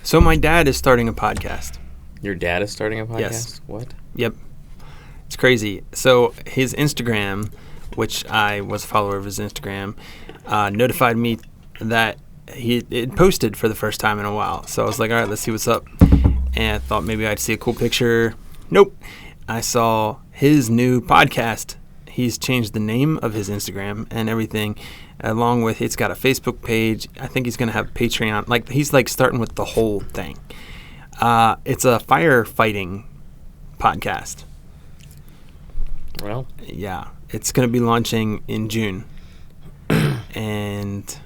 So my dad is starting a podcast. Your dad is starting a podcast? Yes. What? Yep. It's crazy. So his Instagram, which I was a follower of his Instagram, notified me that it posted for the first time in a while. So I was like, all right, let's see what's up. And I thought maybe I'd see a cool picture. Nope. I saw his new podcast. He's changed the name of his Instagram and everything, along with it's got a Facebook page. I think he's going to have Patreon. Like, he's like starting with the whole thing. It's a firefighting podcast. Well, yeah, it's going to be launching in June, and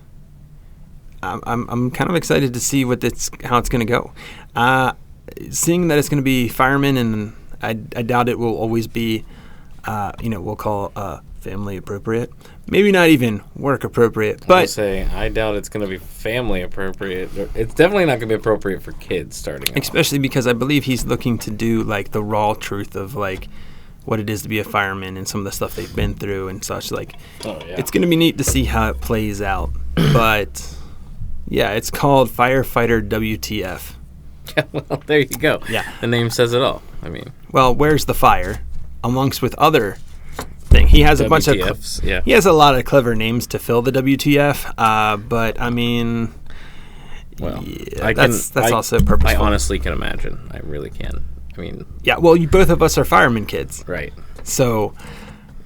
I'm kind of excited to see how it's going to go. Seeing that it's going to be firemen, and I doubt it will always be, we'll call family appropriate. Maybe not even work appropriate. But I doubt it's going to be family appropriate. It's definitely not going to be appropriate for kids starting off. Especially because I believe he's looking to do like the raw truth of like what it is to be a fireman and some of the stuff they've been through and such. Like, It's going to be neat to see how it plays out. But yeah, it's called Firefighter WTF. Yeah, well, there you go. Yeah. The name says it all. I mean, well, where's the fire? Amongst with other things. He has a bunch of he has a lot of clever names to fill the WTF, but I mean, well, yeah, that's also purposeful. I honestly can imagine. I really can. I mean, yeah, well, both of us are fireman kids. Right. So,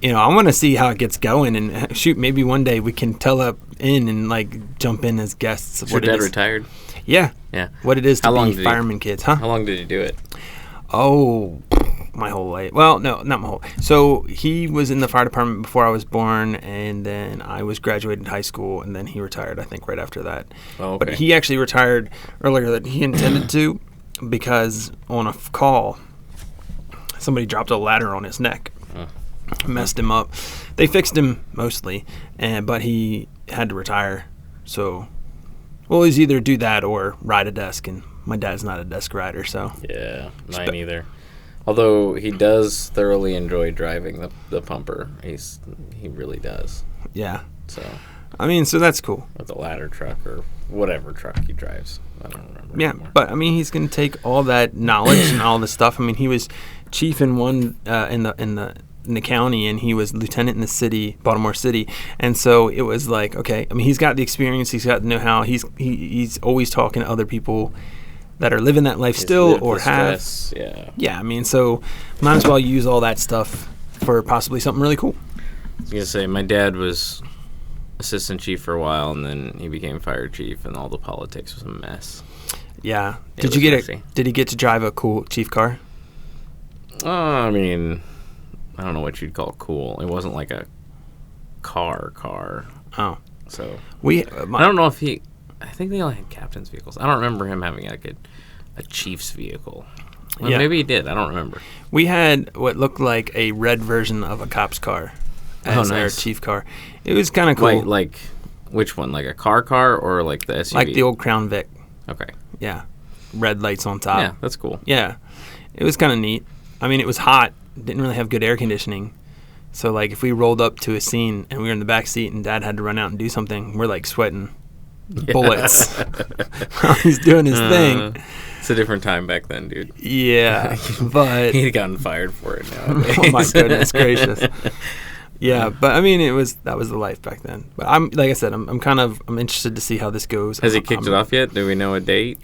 I want to see how it gets going, and shoot, maybe one day we can tell up in and like jump in as guests. Is your dad retired? Yeah. Yeah. What it is to be fireman kids, huh? How long did he do it? Oh, my whole life. Well, no, not my whole. So he was in the fire department before I was born, and then I was graduated high school, and then he retired, I think, right after that. Oh, okay. But he actually retired earlier than he intended to, because on a call, somebody dropped a ladder on his neck. Messed him up. They fixed him mostly, but he had to retire. So, well, he's either do that or ride a desk, and my dad's not a desk rider, so. Yeah, mine either. Although he does thoroughly enjoy driving the pumper. He really does. Yeah. So. I mean, so that's cool. With the ladder truck or whatever truck he drives. I don't remember anymore. But I mean, he's going to take all that knowledge and all this stuff. I mean, he was chief in one in the county, and he was lieutenant in the city, Baltimore City. And so it was like, okay, I mean, he's got the experience, he's got the know-how. He's always talking to other people that are living that life still or have. Yeah. Yeah, I mean, so might as well use all that stuff for possibly something really cool. I was going to say, my dad was assistant chief for a while, and then he became fire chief, and all the politics was a mess. Yeah. Did he get to drive a cool chief car? I mean, I don't know what you'd call cool. It wasn't like a car. Oh. So I don't know if I think they only had captain's vehicles. I don't remember him having like a chief's vehicle. Well, yeah. Maybe he did. I don't remember. We had what looked like a red version of a cop's car as our chief car. It was kind of cool. Wait, like which one? Like a car or like the SUV? Like the old Crown Vic. Okay. Yeah. Red lights on top. Yeah, that's cool. Yeah. It was kind of neat. I mean, it was hot. Didn't really have good air conditioning. So, like, if we rolled up to a scene and we were in the back seat and Dad had to run out and do something, we're, like, sweating bullets while he's doing his thing. It's a different time back then, dude. Yeah, but... He'd gotten fired for it nowadays. Oh, my goodness gracious. Yeah, but, I mean, that was the life back then. But, like I said, I'm interested to see how this goes. Has he kicked it off yet? Do we know a date?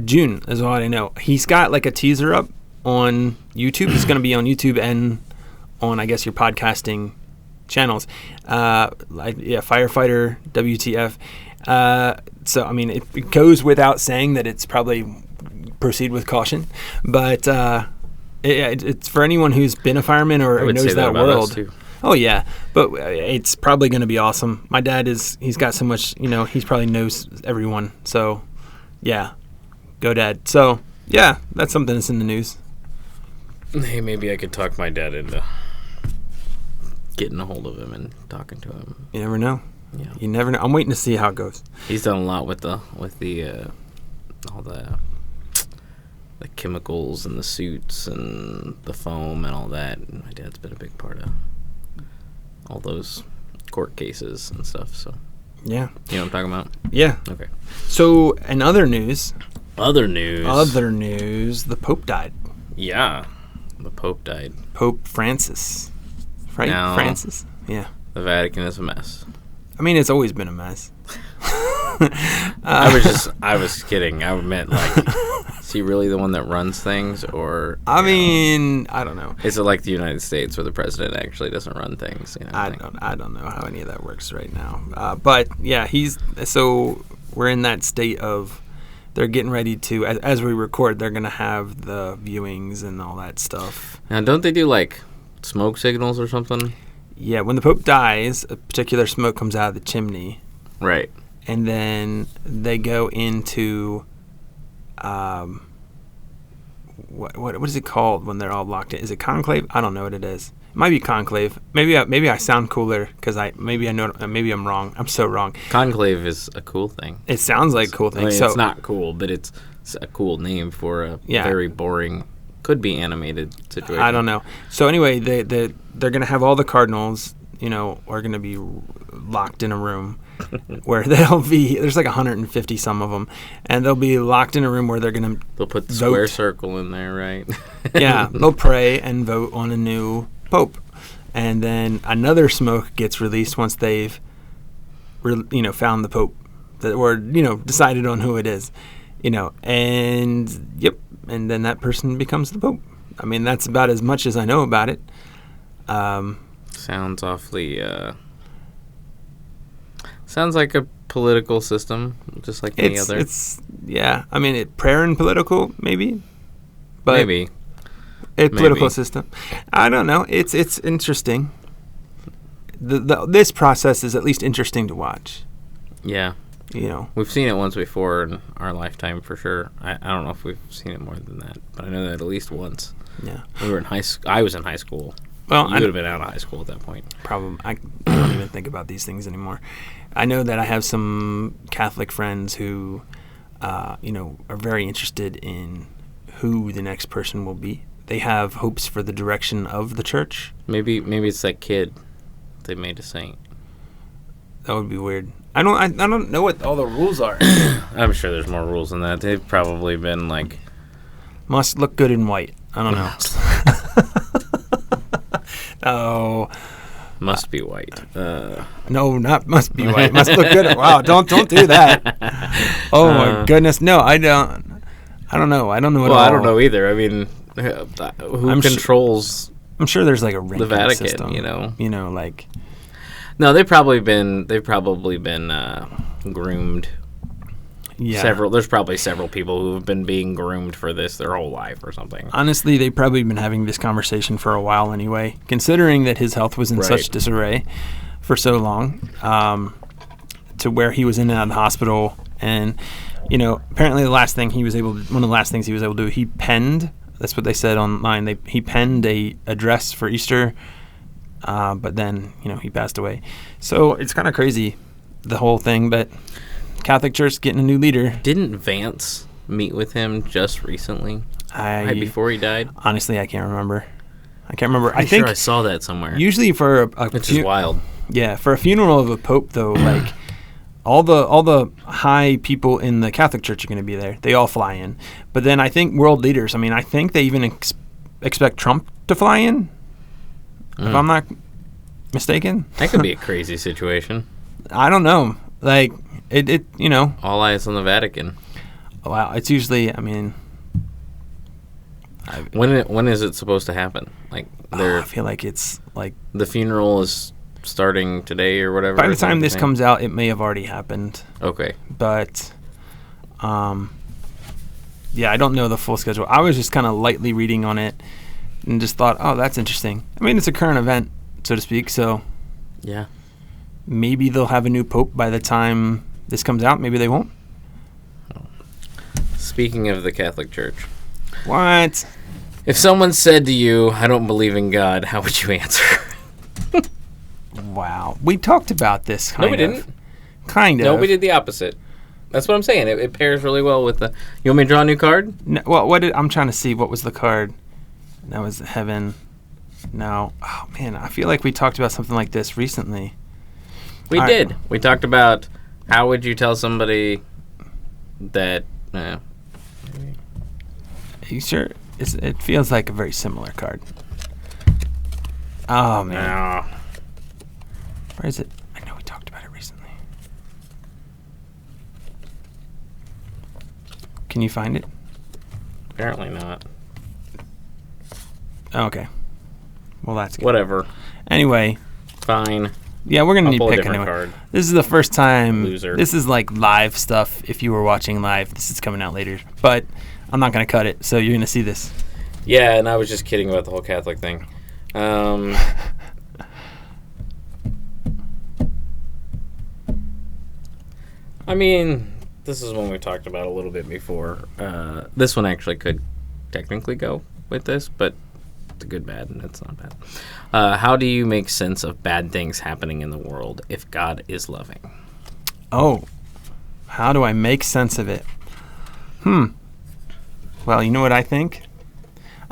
June is all I know. He's got, like, a teaser up on YouTube. It's going to be on YouTube and on, I guess, your podcasting channels. Firefighter WTF. So, I mean, it goes without saying that it's probably proceed with caution. But it's for anyone who's been a fireman or knows that world. Oh, yeah. But it's probably going to be awesome. My dad he's got so much, he probably knows everyone. So, yeah. Go Dad. So, yeah, that's something that's in the news. Hey, maybe I could talk my dad into getting a hold of him and talking to him. You never know. Yeah. You never know. I'm waiting to see how it goes. He's done a lot with the all the chemicals and the suits and the foam and all that. And my dad's been a big part of all those court cases and stuff. So yeah, you know what I'm talking about? Yeah. Okay. So in other news, Other news. The Pope died. Yeah. The Pope died. Pope Francis. Right? Now, Francis? Yeah. The Vatican is a mess. I mean, it's always been a mess. I was kidding. I meant, like, is he really the one that runs things? Or I mean, I don't know. Is it like the United States where the president actually doesn't run things? You know, I don't know how any of that works right now. But, yeah, so we're in that state of they're getting ready to, as we record, they're going to have the viewings and all that stuff. Now, don't they do, like, smoke signals or something? Yeah, when the Pope dies, a particular smoke comes out of the chimney. Right. And then they go into, what is it called when they're all locked in? Is it conclave? I don't know what it is. It might be conclave. Maybe I sound cooler because maybe I'm wrong. I'm so wrong. Conclave is a cool thing. It sounds like a cool thing. I mean, so it's not cool, but it's a cool name for a very boring, could be animated situation. I don't know. So anyway, they're going to have all the cardinals, are going to be locked in a room where there's like 150 some of them, and they'll be locked in a room where they'll put the square circle in there, right? Yeah, they'll pray and vote on a new pope, and then another smoke gets released once they've found the pope or decided on who it is, and then that person becomes the pope. I mean, that's about as much as I know about it. Sounds awfully sounds like a political system, just like any other. I mean, prayer and political, maybe. But maybe. It's political system. I don't know. It's interesting. This process is at least interesting to watch. Yeah. We've seen it once before in our lifetime for sure. I don't know if we've seen it more than that, but I know that at least once. Yeah. We were in high school. I was in high school. Well, you would have been out of high school at that point. Probably. I don't even think about these things anymore. I know that I have some Catholic friends who, are very interested in who the next person will be. They have hopes for the direction of the church. Maybe it's that kid they made a saint. That would be weird. I don't know what all the rules are. I'm sure there's more rules than that. They've probably been like must look good in white. I don't know. Oh. Must be white. No, not must be white. Must look good. Wow, don't do that. Oh my goodness. No, I don't know. I don't know at all. Well, I don't know either. I mean, who controls? I'm sure there's like a ranking the Vatican. System, like. No, they've probably been groomed. Yeah. There's probably several people who have been being groomed for this their whole life or something. Honestly, they've probably been having this conversation for a while anyway, considering that his health was in such disarray for so long, to where he was in and out of the hospital. And, apparently one of the last things he was able to do, he penned, that's what they said online, he penned a address for Easter, but then, he passed away. So it's kind of crazy, the whole thing, but Catholic Church getting a new leader. Didn't Vance meet with him just recently? Right before he died? Honestly, I can't remember. I think I saw that somewhere. Usually for which is wild. Yeah, for a funeral of a pope though, like all the high people in the Catholic Church are going to be there. They all fly in. But then I think world leaders, I think they even expect Trump to fly in. If I'm not mistaken. That could be a crazy situation. I don't know. Like it all eyes on the Vatican. Wow, it's usually when is it supposed to happen? Like I feel like it's like the funeral is starting today or whatever. By the time this comes out, it may have already happened. Okay. But yeah, I don't know the full schedule. I was just kind of lightly reading on it and just thought, "Oh, that's interesting." It's a current event, so to speak, so yeah. Maybe they'll have a new pope by the time this comes out. Maybe they won't. Speaking of the Catholic Church. What? If someone said to you, "I don't believe in God," how would you answer? Wow. We talked about this kind of. No, we didn't. Kind of. No, we did the opposite. That's what I'm saying. It pairs really well with the... You want me to draw a new card? No, well, I'm trying to see. What was the card? That was heaven. No. Oh, man. I feel like we talked about something like this recently. We did. Right. We talked about how would you tell somebody that You sure? It feels like a very similar card. Oh, man. No. Where is it? I know we talked about it recently. Can you find it? Apparently not. Oh, okay. Well, that's good. Whatever. Anyway. Fine. Yeah, we're going to I'll need pull to a pick different anyway. card. This is the first time. Loser. This is like live stuff. If you were watching live, this is coming out later. But I'm not going to cut it, so you're going to see this. Yeah, and I was just kidding about the whole Catholic thing. I mean, this is one we talked about a little bit before. This one actually could technically go with this, but it's a good bad, and it's not bad. How do you make sense of bad things happening in the world if God is loving? Oh, how do I make sense of it? Well, you know what I think?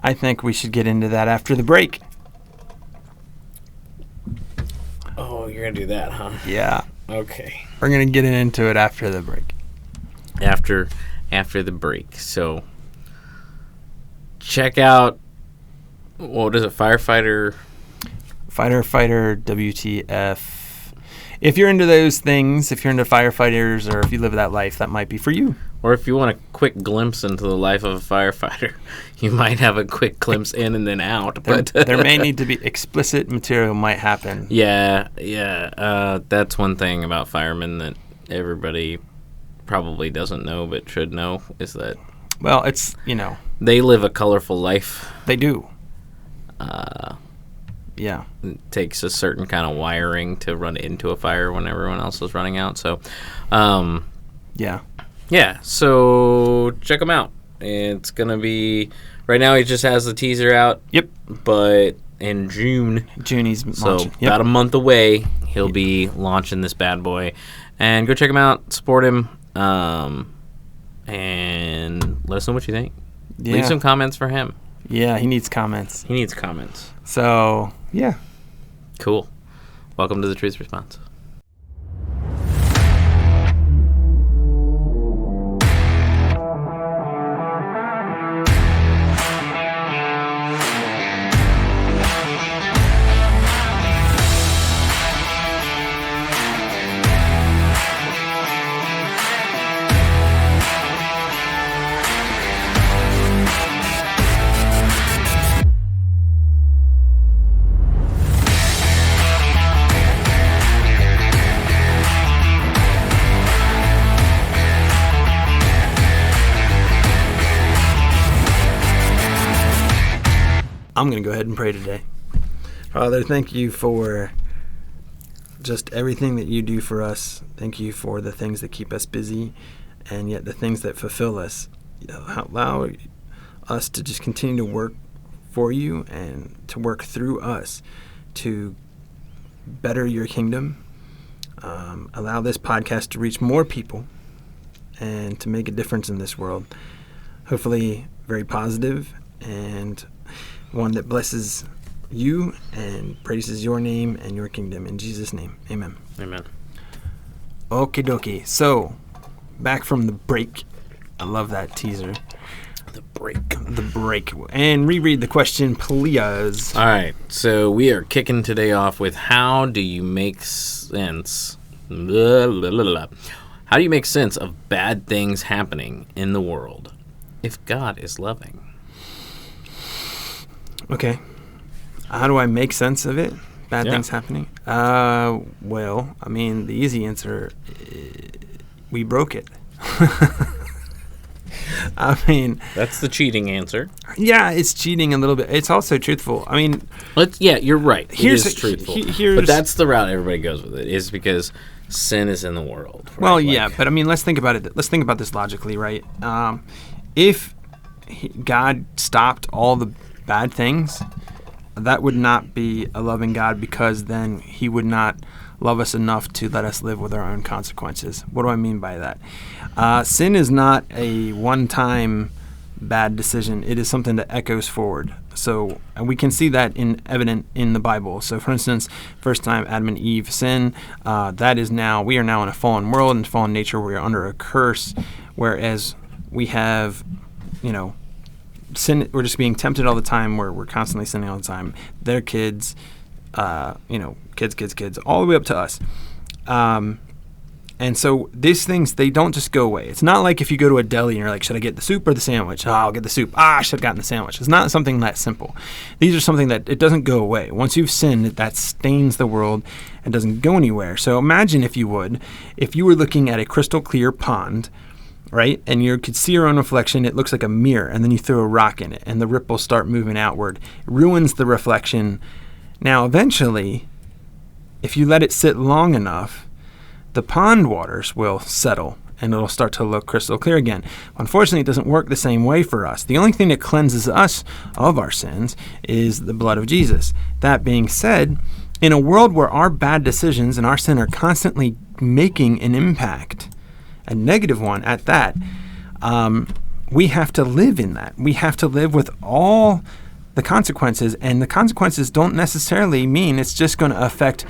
I think we should get into that after the break. Oh, you're going to do that, huh? Yeah. Okay. We're going to get into it after the break. After the break. So, check out, what is it, Firefighter? Firefighter, WTF. If you're into those things, if you're into firefighters, or if you live that life, that might be for you. Or if you want a quick glimpse into the life of a firefighter, you might have a quick glimpse in and then out. But There may need to be explicit material might happen. Yeah. That's one thing about firemen that everybody probably doesn't know but should know is that... Well, it's, they live a colorful life. They do. Yeah. It takes a certain kind of wiring to run into a fire when everyone else is running out. So, yeah. Yeah, so check them out. It's going to be... Right now, he just has the teaser out. Yep. But in June... He's launching. So about a month away, he'll be launching this bad boy. And go check him out. Support him. And let us know what you think. Yeah. Leave some comments for him. Yeah, he needs comments. So, yeah. Cool. Welcome to the Truth Response. I'm going to go ahead and pray today. Father, thank you for just everything that you do for us. Thank you for the things that keep us busy and yet the things that fulfill us. Allow us to just continue to work for you and to work through us to better your kingdom. Allow this podcast to reach more people and to make a difference in this world. Hopefully very positive and one that blesses you and praises your name and your kingdom. In Jesus' name, amen. Amen. Okie dokie. So, back from the break. I love that teaser. The break. The break. And reread the question, please. All right. So we are kicking today off with how do you make sense? Blah, blah, blah, blah. How do you make sense of bad things happening in the world if God is loving? Okay. How do I make sense of it? Bad things happening? Well, I mean, the easy answer, we broke it. I mean... That's the cheating answer. Yeah, it's cheating a little bit. It's also truthful. I mean... You're right. It is truthful. But that's the route everybody goes with it, is because sin is in the world. Right? Well, yeah, but I mean, let's think about it. Let's think about this logically, right? If God stopped all the bad things, that would not be a loving God, because then he would not love us enough to let us live with our own consequences. What do I mean by that? Sin is not a one-time bad decision. It is something that echoes forward. So, and we can see that evident in the Bible. So, for instance, first time Adam and Eve sin, we are now in a fallen world and fallen nature. We are under a curse, whereas we have, we're just being tempted all the time. We're constantly sinning all the time. Their kids, kids, all the way up to us. And so these things, they don't just go away. It's not like if you go to a deli and you're like, should I get the soup or the sandwich? Oh, I'll get the soup. I should have gotten the sandwich. It's not something that simple. These are something that it doesn't go away. Once you've sinned, that stains the world and doesn't go anywhere. So imagine, if you were looking at a crystal clear pond, right? And you could see your own reflection. It looks like a mirror. And then you throw a rock in it and the ripples start moving outward. It ruins the reflection. Now, eventually, if you let it sit long enough, the pond waters will settle and it'll start to look crystal clear again. Unfortunately, it doesn't work the same way for us. The only thing that cleanses us of our sins is the blood of Jesus. That being said, in a world where our bad decisions and our sin are constantly making an impact, a negative one at that, we have to live in that. We have to live with all the consequences, and the consequences don't necessarily mean it's just going to affect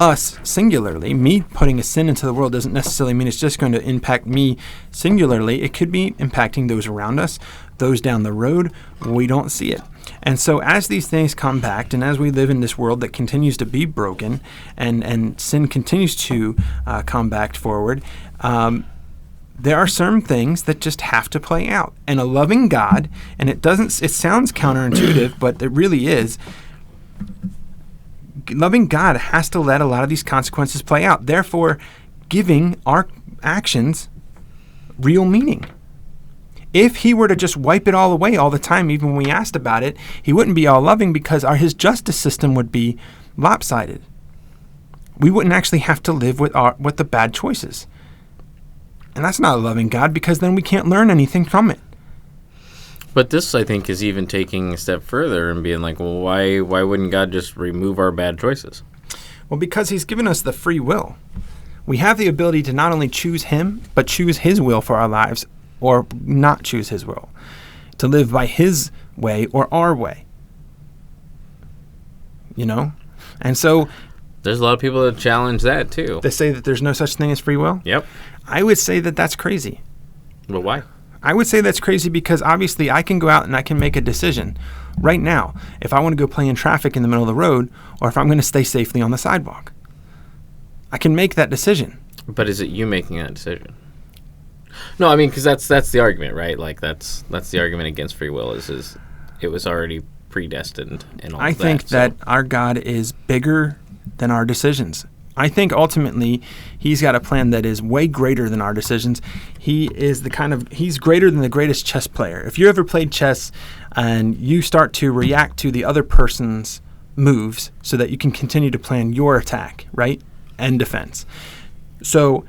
us singularly. Me putting a sin into the world doesn't necessarily mean it's just going to impact me singularly. It could be impacting those around us, those down the road. We don't see it. And so as these things compact, and as we live in this world that continues to be broken, and sin continues to compact forward, there are certain things that just have to play out. And a loving God, and it sounds counterintuitive, but it really is, loving God has to let a lot of these consequences play out, therefore giving our actions real meaning. If he were to just wipe it all away all the time, even when we asked about it, he wouldn't be all loving, because his justice system would be lopsided. We wouldn't actually have to live with the bad choices. And that's not a loving God, because then we can't learn anything from it. But this, I think, is even taking a step further and being like, well, why wouldn't God just remove our bad choices? Well, because he's given us the free will. We have the ability to not only choose him, but choose his will for our lives, or not choose his will. To live by his way or our way. And so there's a lot of people that challenge that, too. They say that there's no such thing as free will? Yep. I would say that that's crazy. But why? I would say that's crazy because obviously I can go out and I can make a decision right now if I want to go play in traffic in the middle of the road, or if I'm going to stay safely on the sidewalk. I can make that decision. But is it you making that decision? No, I mean, because that's the argument, right? Like that's the argument against free will is it was already predestined and all that. I think that our God is bigger than our decisions. I think ultimately he's got a plan that is way greater than our decisions. He's greater than the greatest chess player. If you ever played chess and you start to react to the other person's moves so that you can continue to plan your attack, right? And defense. So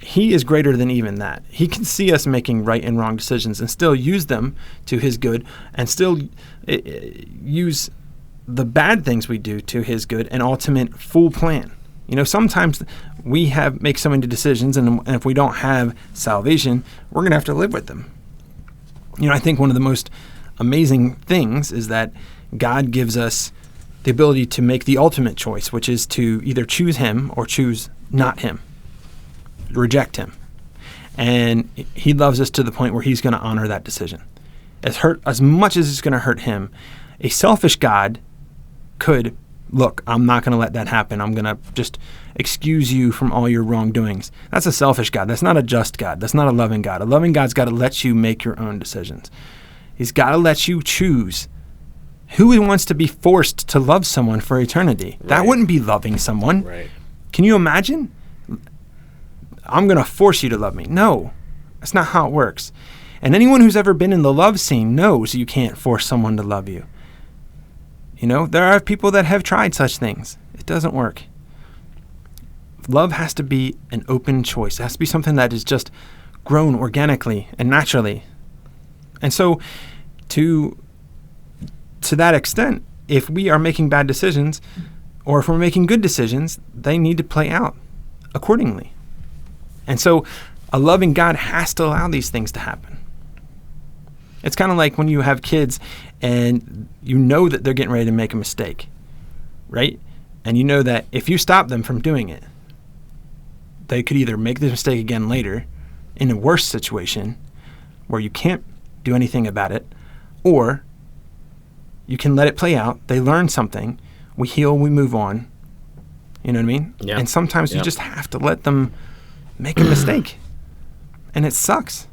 he is greater than even that. He can see us making right and wrong decisions and still use them to his good, and still use the bad things we do to his good and ultimate full plan. Sometimes we make so many decisions, and if we don't have salvation, we're going to have to live with them. I think one of the most amazing things is that God gives us the ability to make the ultimate choice, which is to either choose him or choose not him, reject him. And he loves us to the point where he's going to honor that decision. As much as it's going to hurt him, a selfish God could, look, I'm not going to let that happen. I'm going to just excuse you from all your wrongdoings. That's a selfish God. That's not a just God. That's not a loving God. A loving God's got to let you make your own decisions. He's got to let you choose. Who wants to be forced to love someone for eternity? Right. That wouldn't be loving someone. Right. Can you imagine? I'm going to force you to love me. No, that's not how it works. And anyone who's ever been in the love scene knows you can't force someone to love you. There are people that have tried such things. It doesn't work. Love has to be an open choice. It has to be something that is just grown organically and naturally. And so to that extent, if we are making bad decisions, or if we're making good decisions, they need to play out accordingly. And so a loving God has to allow these things to happen. It's kind of like when you have kids and you know that they're getting ready to make a mistake, right? And you know that if you stop them from doing it, they could either make the mistake again later in a worse situation where you can't do anything about it, Or you can let it play out. They learn something. We heal, we move on. You know what I mean? Yeah. And sometimes you just have to let them make a mistake. And it sucks.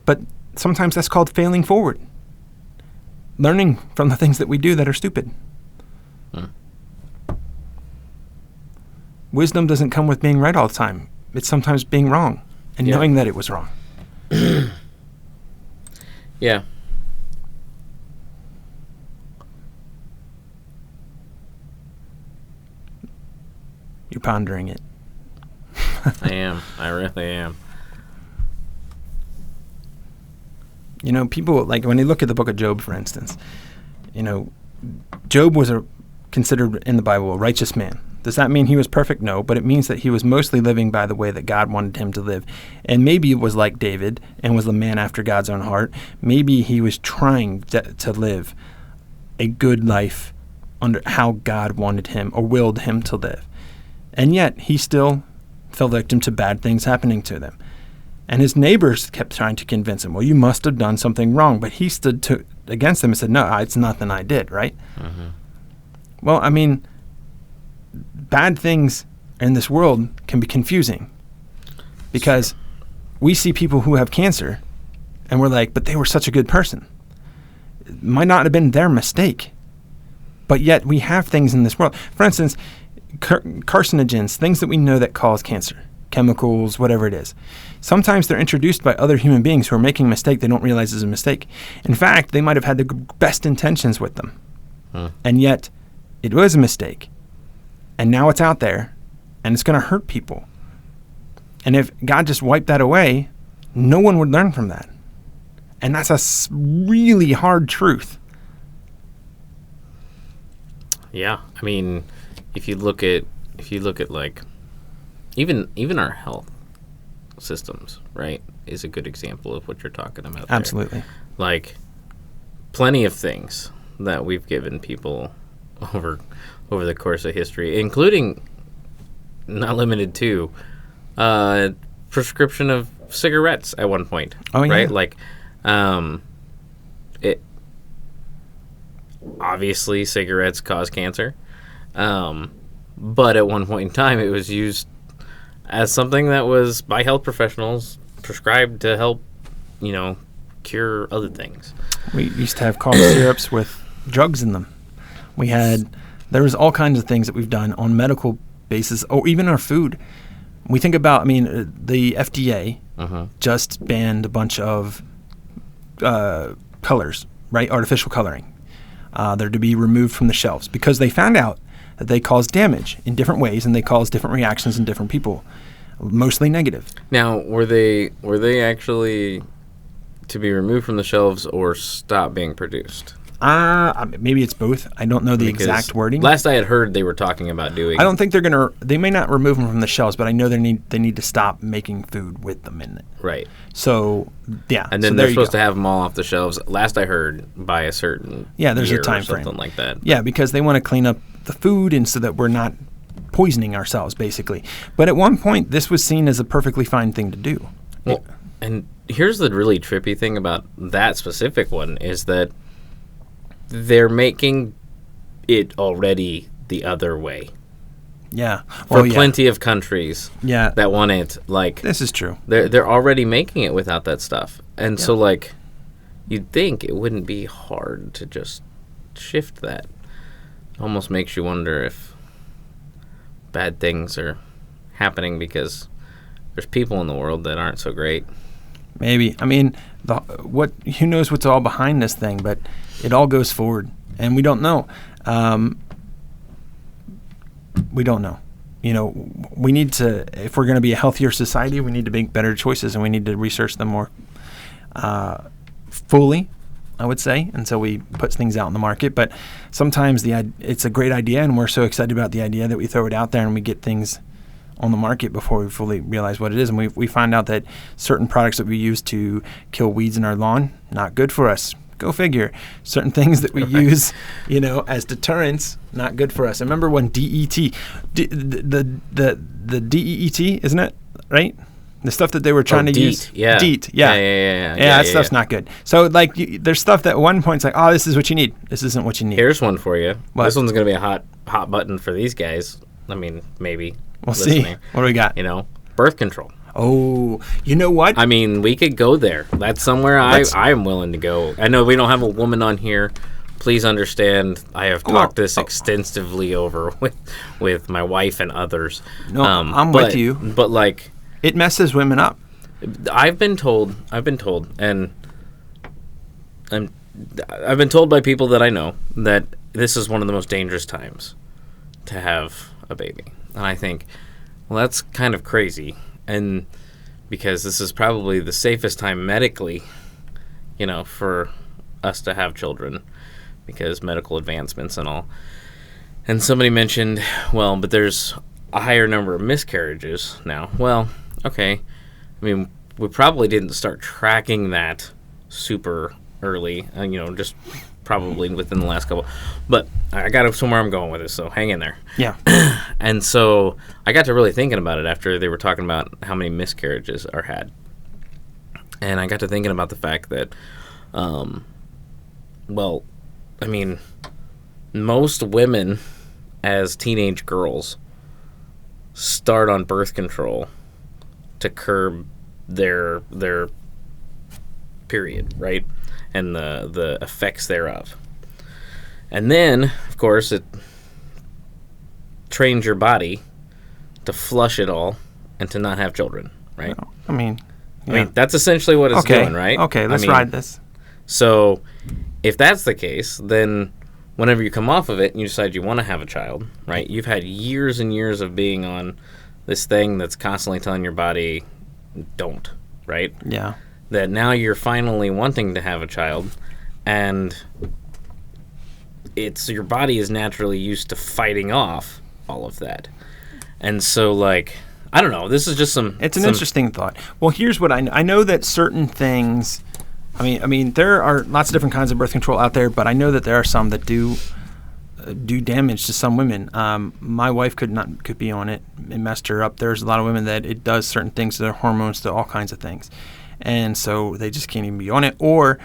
But sometimes that's called failing forward. Learning from the things that we do that are stupid. Wisdom doesn't come with being right all the time. It's sometimes being wrong and knowing that it was wrong. Yeah. You're pondering it. I am. I really am. You know, people, like when they look at the book of Job, for instance, you know, Job was considered in the Bible a righteous man. Does that mean he was perfect? No, but it means that he was mostly living by the way that God wanted him to live. And maybe it was like David and was the man after God's own heart. Maybe he was trying to live a good life under how God wanted him or willed him to live. And yet he still fell victim to bad things happening to them. And his neighbors kept trying to convince him, well, you must have done something wrong. But he stood against them and said, no, it's nothing I did, right? Mm-hmm. Well, I mean, bad things in this world can be confusing because we see people who have cancer and we're like, but they were such a good person. It might not have been their mistake, but yet we have things in this world. For instance, carcinogens, things that we know that cause cancer, chemicals, whatever it is. Sometimes they're introduced by other human beings who are making a mistake they don't realize is a mistake. In fact, they might have had the best intentions with them. And yet it was a mistake. And now it's out there, and it's going to hurt people. And if God just wiped that away, no one would learn from that. And that's a really hard truth. Yeah, I mean, if you look at like even our health systems, right, is a good example of what you're talking about there. Absolutely. Like plenty of things that we've given people over the course of history, including, not limited to, prescription of cigarettes at one point. Oh, yeah. Right? Like, it obviously cigarettes cause cancer, but at one point in time it was used as something that was by health professionals prescribed to help, cure other things. We used to have cough syrups with drugs in them. There was all kinds of things that we've done on medical basis, or even our food. We think about, the FDA just banned a bunch of colors, right? Artificial coloring. They're to be removed from the shelves because they found out that they cause damage in different ways and they cause different reactions in different people, mostly negative. Now, were they actually to be removed from the shelves or stop being produced? Maybe it's both. I don't know the exact wording. Last I had heard, they were talking about doing. I don't think they may not remove them from the shelves, but I know they need to stop making food with them in it. Right. So, yeah. And then they're supposed to have them all off the shelves. Last I heard, by a certain there's year a time or frame, something like that. Yeah, because they want to clean up the food and so that we're not poisoning ourselves, basically. But at one point, this was seen as a perfectly fine thing to do. Well, and here's the really trippy thing about that specific one is that they're making it already the other way. Yeah. For plenty of countries that want it. Like, this is true. They're already making it without that stuff. And so, like, you'd think it wouldn't be hard to just shift that. Almost makes you wonder if bad things are happening because there's people in the world that aren't so great. Maybe. Who knows what's all behind this thing, but it all goes forward, and we don't know. We don't know. We need to, if we're going to be a healthier society, we need to make better choices, and we need to research them more fully, I would say, until we put things out in the market. But sometimes it's a great idea, and we're so excited about the idea that we throw it out there and we get things on the market before we fully realize what it is. And we find out that certain products that we use to kill weeds in our lawn, not good for us. Go figure. Certain things that we use, as deterrents, not good for us. I remember when DET, the DEET, isn't it? Right? The stuff that they were trying to use. Yeah. DEET, yeah. Yeah, that stuff's not good. So, like, there's stuff that at one point it's like, oh, this is what you need. This isn't what you need. Here's one for you. What? This one's going to be a hot button for these guys. I mean, maybe. We'll see. What do we got? Birth control. Oh, you know what? I mean, we could go there. That's somewhere I am willing to go. I know we don't have a woman on here. Please understand, I have talked this extensively over with my wife and others. No, I'm with you. But, like... It messes women up. I've been told, and I've been told by people that I know that this is one of the most dangerous times to have a baby. And I think, well, that's kind of crazy. And because this is probably the safest time medically, for us to have children, because medical advancements and all. And somebody mentioned, well, but there's a higher number of miscarriages now. Well, okay. I mean, we probably didn't start tracking that super early, just probably within the last couple. But I got somewhere I'm going with it, so hang in there. Yeah. And so I got to really thinking about it after they were talking about how many miscarriages are had. And I got to thinking about the fact that, well, I mean, most women as teenage girls start on birth control to curb their period, right? And the effects thereof. And then, of course, it trains your body to flush it all and to not have children, right? Well, I mean, that's essentially what it's doing, right? Okay, let's ride this. So, if that's the case, then whenever you come off of it and you decide you want to have a child, right? You've had years and years of being on this thing that's constantly telling your body, don't, right? Yeah. That now you're finally wanting to have a child, and your body is naturally used to fighting off all of that. And so, like, I don't know. This is just It's an interesting thought. Well, here's what I know. I know that certain things. I mean, there are lots of different kinds of birth control out there, but I know that there are some that do damage to some women. My wife could be on it. It messed her up. There's a lot of women that it does certain things to their hormones, to all kinds of things, and so they just can't even be on it, or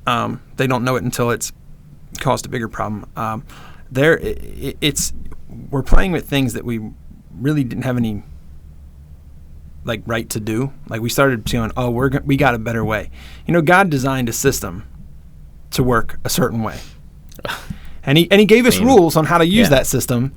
they don't know it until it's caused a bigger problem. We're playing with things that we really didn't have any right to do. Like, we started going, we got a better way. God designed a system to work a certain way, and he gave us rules on how to use that system,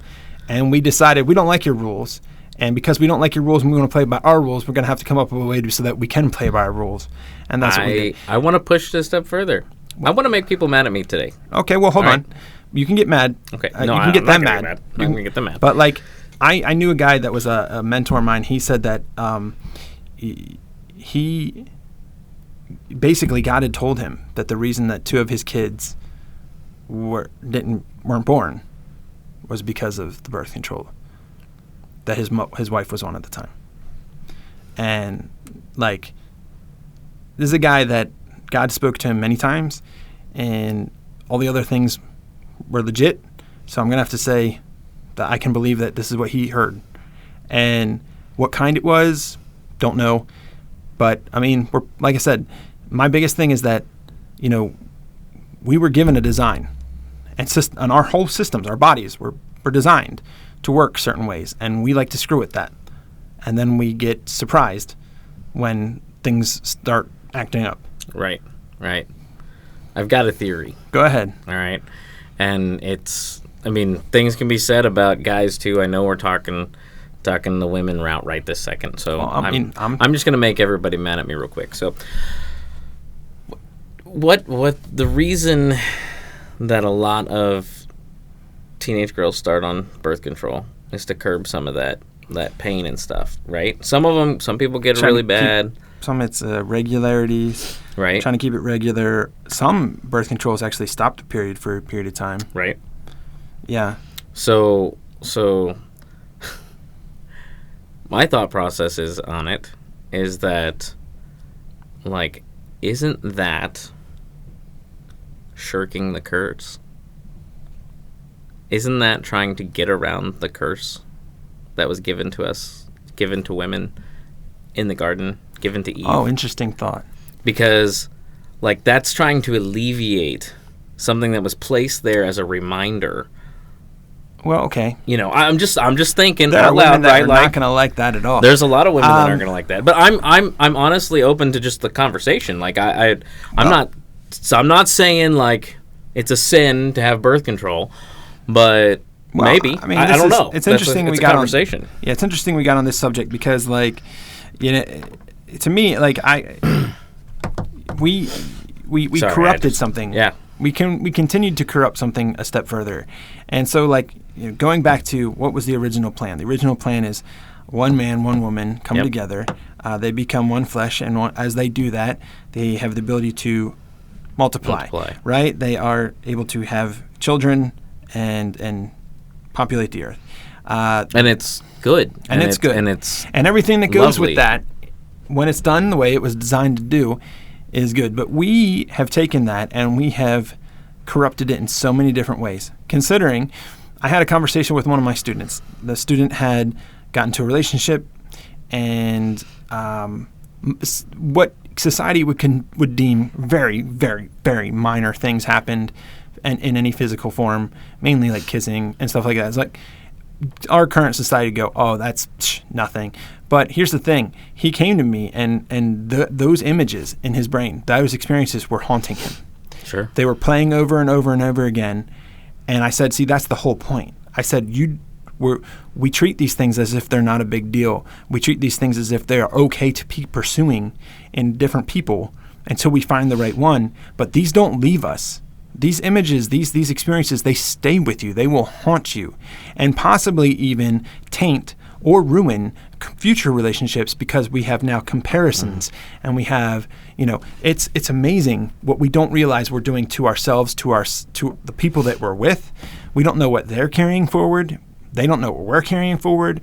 and we decided we don't like your rules, and because we don't like your rules and we want to play by our rules, we're going to have to come up with a way so that we can play by our rules, and that's what we did. I want to push this step further. I want to make people mad at me today. Okay, well, hold on. You can get mad. Okay, you can get them mad. I'm going to get them mad. But, like, I knew a guy that was a mentor of mine. He said that he basically, God had told him that the reason that 2 of his kids weren't born was because of the birth control that his wife was on at the time. And, like, this is a guy that God spoke to him many times, and all the other things were legit. So I'm going to have to say that I can believe that this is what he heard. And what kind it was, don't know. But, I mean, like I said, my biggest thing is that, we were given a design. And our whole systems, our bodies, were designed to work certain ways. And we like to screw with that. And then we get surprised when things start acting up. Right. I've got a theory. Go ahead. All right. And things can be said about guys too. I know we're talking the women route right this second. So I'm just going to make everybody mad at me real quick. So what the reason that a lot of teenage girls start on birth control is to curb some of that pain and stuff, right? Some people get it really bad. Some it's regularities. Right. Trying to keep it regular. Some birth controls actually stop the period for a period of time. Right. Yeah. So my thought process on it is that, like, isn't that shirking the curse? Isn't that trying to get around the curse that was given to us given to women in the garden, given to Eve. Oh, interesting thought. Because, like, that's trying to alleviate something that was placed there as a reminder. Well, okay. You know, I'm just thinking There out are loud, women that right? are Like, not going to like that at all. there's a lot of women that aren't going to like that. But I'm honestly open to just the conversation. Like, I'm not saying like it's a sin to have birth control, but maybe. I mean, I don't know. It's interesting it's a conversation. Yeah, it's interesting we got on this subject because, like, you know, to me, like, we Sorry, corrupted something. Yeah. We continued to corrupt something a step further, and so, like, you know, going back to what was the original plan. The original plan is one man, one woman come together. They become one flesh, and as they do that, they have the ability to multiply. Right? They are able to have children and populate the earth. And it's good. And it's good. And everything that goes lovely with that, when it's done the way it was designed to do, is good. But we have taken that and we have corrupted it in so many different ways. Considering, I had a conversation with one of my students. The student had gotten into a relationship, and what society would deem very, very, very minor things happened in any physical form, mainly like kissing and stuff like that. It's like our current society go, oh, that's nothing. But here's the thing. He came to me, and those images in his brain, those experiences were haunting him. Sure. They were playing over and over and over again. And I said, see, that's the whole point. I said, we treat these things as if they're not a big deal. We treat these things as if they are okay to be pursuing in different people until we find the right one. But these don't leave us. These images, these experiences, they stay with you. They will haunt you and possibly even taint or ruin future relationships because we have now comparisons and we have, you know, it's amazing what we don't realize we're doing to ourselves, to the people that we're with. We don't know what they're carrying forward. They don't know what we're carrying forward,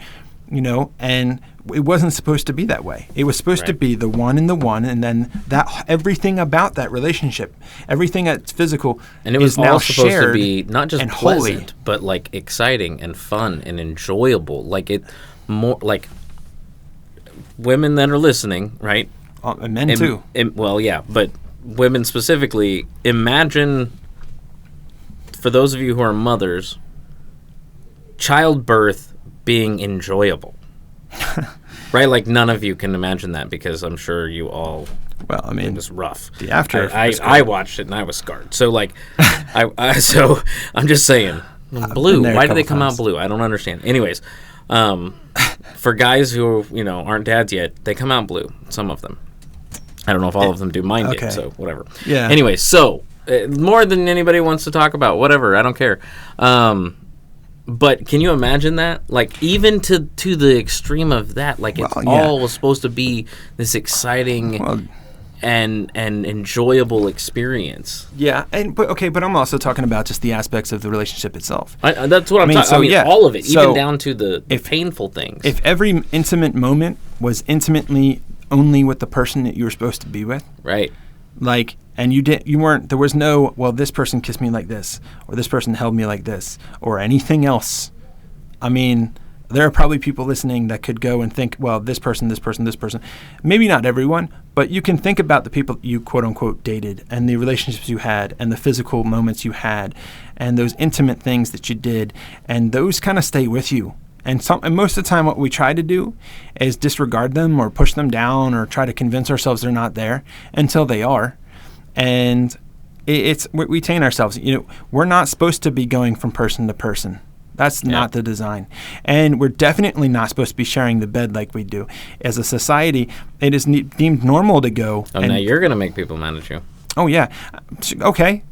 you know, and it wasn't supposed to be that way. It was supposed to be the one, and then that everything about that relationship, everything that's physical, and it was is now all supposed to shared be not just and pleasant, holy, but like exciting and fun and enjoyable. Like it more like women that are listening, right? And men too. Well, yeah, but women specifically. Imagine, for those of you who are mothers, childbirth being enjoyable. Right? Like, none of you can imagine that because I'm sure you all. Well, I mean, it was rough. The after. I watched it and I was scarred. So, like, so I'm just saying, blue. Why do they come out blue? I don't understand. Anyways, for guys who, you know, aren't dads yet, they come out blue. Some of them. I don't know if all of them do. Mine did. So whatever. Yeah. Anyway, so more than anybody wants to talk about. Whatever. I don't care. But can you imagine that? Like, even to the extreme of that, like, all was supposed to be this exciting and enjoyable experience. Yeah, but I'm also talking about just the aspects of the relationship itself. That's what I'm talking about. So, I mean, all of it, even down to the painful things. If every intimate moment was intimately only with the person that you were supposed to be with, right? Like, and there was no, well, this person kissed me like this, or this person held me like this, or anything else. I mean, there are probably people listening that could go and think, well, this person. Maybe not everyone, but you can think about the people you quote unquote dated and the relationships you had and the physical moments you had and those intimate things that you did, and those kind of stay with you. And most of the time what we try to do is disregard them or push them down or try to convince ourselves they're not there until they are. And we taint ourselves. You know, we're not supposed to be going from person to person. That's not the design. And we're definitely not supposed to be sharing the bed like we do. As a society, it is deemed normal to go. Oh, now you're going to make people mad at you. Oh, yeah. Okay.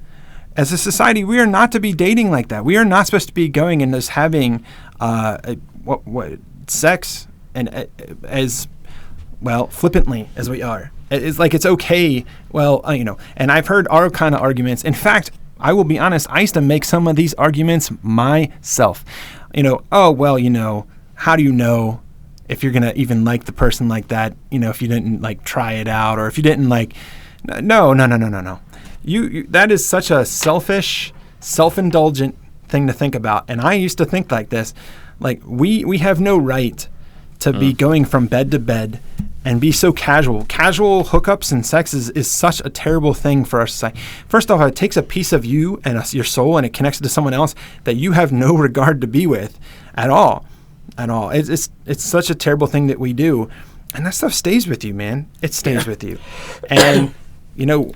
As a society, we are not to be dating like that. We are not supposed to be going and just having sex and as well flippantly as we are. It's like it's okay. Well, you know, and I've heard our kind of arguments. In fact, I will be honest, I used to make some of these arguments myself. You know, oh, well, you know, how do you know if you're going to even like the person like that, you know, if you didn't like try it out or if you didn't like, no. You that is such a selfish, self-indulgent thing to think about. And I used to think like this, like we have no right to be going from bed to bed and be so casual. Casual hookups and sex is such a terrible thing for our society. First off, it takes a piece of you and your soul, and it connects it to someone else that you have no regard to be with at all. It's such a terrible thing that we do. And that stuff stays with you, man. It stays with you. And, you know...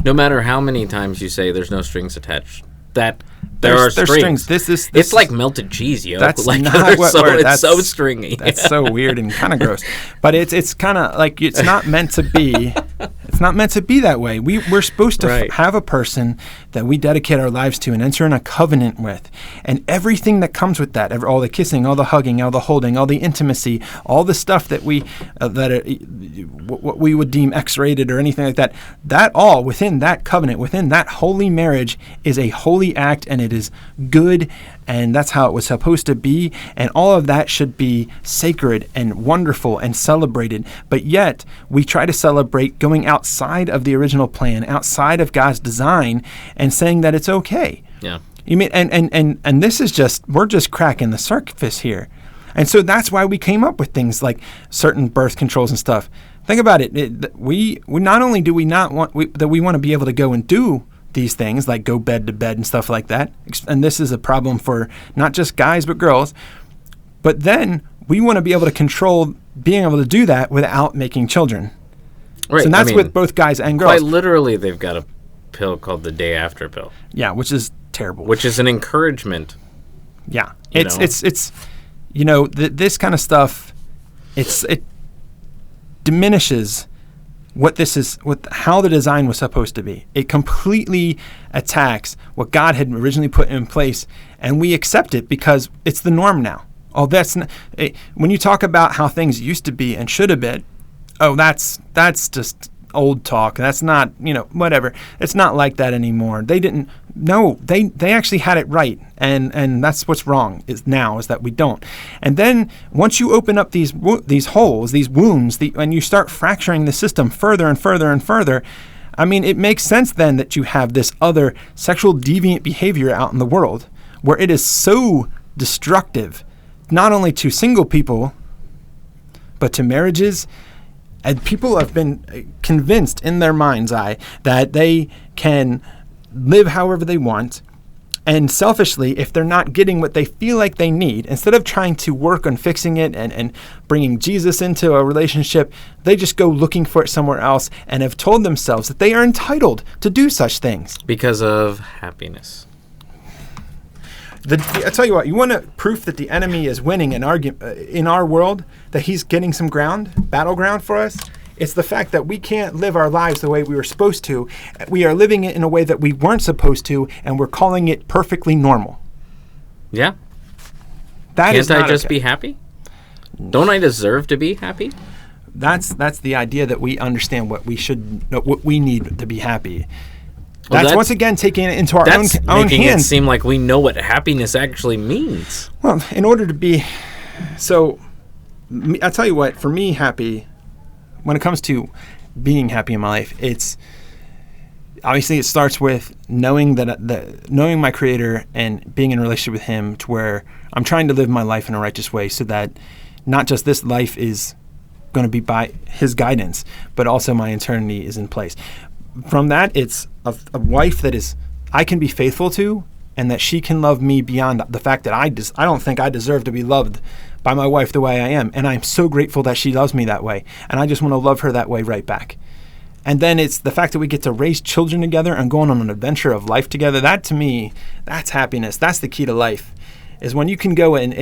no matter how many times you say there's no strings attached, that there are strings. This it's like melted cheese, yo. That's like, not what it's so stringy. That's so weird and kind of gross. But it's kind of like it's not meant to be. It's not meant to be that way. We're supposed to have a person that we dedicate our lives to and enter in a covenant with, and everything that comes with that, all the kissing, all the hugging, all the holding, all the intimacy, all the stuff that what we would deem X-rated or anything like that. That all within that covenant, within that holy marriage, is a holy act, and it is good, and that's how it was supposed to be, and all of that should be sacred and wonderful and celebrated. But yet we try to celebrate going outside of the original plan, outside of God's design, and saying that it's okay. Yeah. You mean and this is just, we're just cracking the surface here. And so that's why we came up with things like certain birth controls and stuff. Think about it. We not only do we not want that we want to be able to go and do these things like go bed to bed and stuff like that. And this is a problem for not just guys but girls. But then we want to be able to control being able to do that without making children. Right. So that's with both guys and girls. Quite literally, they've got a pill called the day after pill. Yeah, which is terrible. Which is an encouragement. Yeah. It's you know, this kind of stuff, it diminishes how the design was supposed to be. It completely attacks what God had originally put in place, and we accept it because it's the norm now. Oh, when you talk about how things used to be and should have been, oh, that's just old talk. That's not, whatever. It's not like that anymore. They actually had it right, and that's what's wrong is that we don't. And then once you open up these holes, these wounds, and you start fracturing the system further and further and further, I mean, it makes sense then that you have this other sexual deviant behavior out in the world where it is so destructive, not only to single people, but to marriages. And people have been convinced in their mind's eye that they can live however they want. And selfishly, if they're not getting what they feel like they need, instead of trying to work on fixing it and bringing Jesus into a relationship, they just go looking for it somewhere else and have told themselves that they are entitled to do such things. Because of happiness. I tell you what, you want proof that the enemy is winning an argument in our world, that he's getting some battleground for us? It's the fact that we can't live our lives the way we were supposed to. We are living it in a way that we weren't supposed to, and we're calling it perfectly normal. Yeah. Can't I just be happy? Don't I deserve to be happy? That's the idea that we understand what we need to be happy. Well, that's once again taking it into our own hands. Making it seem like we know what happiness actually means. Well, in order to be... So, I'll tell you what, for me, happy, when it comes to being happy in my life, it's... Obviously, it starts with knowing knowing my Creator and being in a relationship with Him to where I'm trying to live my life in a righteous way so that not just this life is going to be by His guidance, but also my eternity is in place. From that, it's a wife that I can be faithful to, and that she can love me beyond the fact that I don't think I deserve to be loved by my wife the way I am. And I'm so grateful that she loves me that way. And I just want to love her that way right back. And then it's the fact that we get to raise children together and going on an adventure of life together. That, to me, that's happiness. That's the key to life, is when you can go and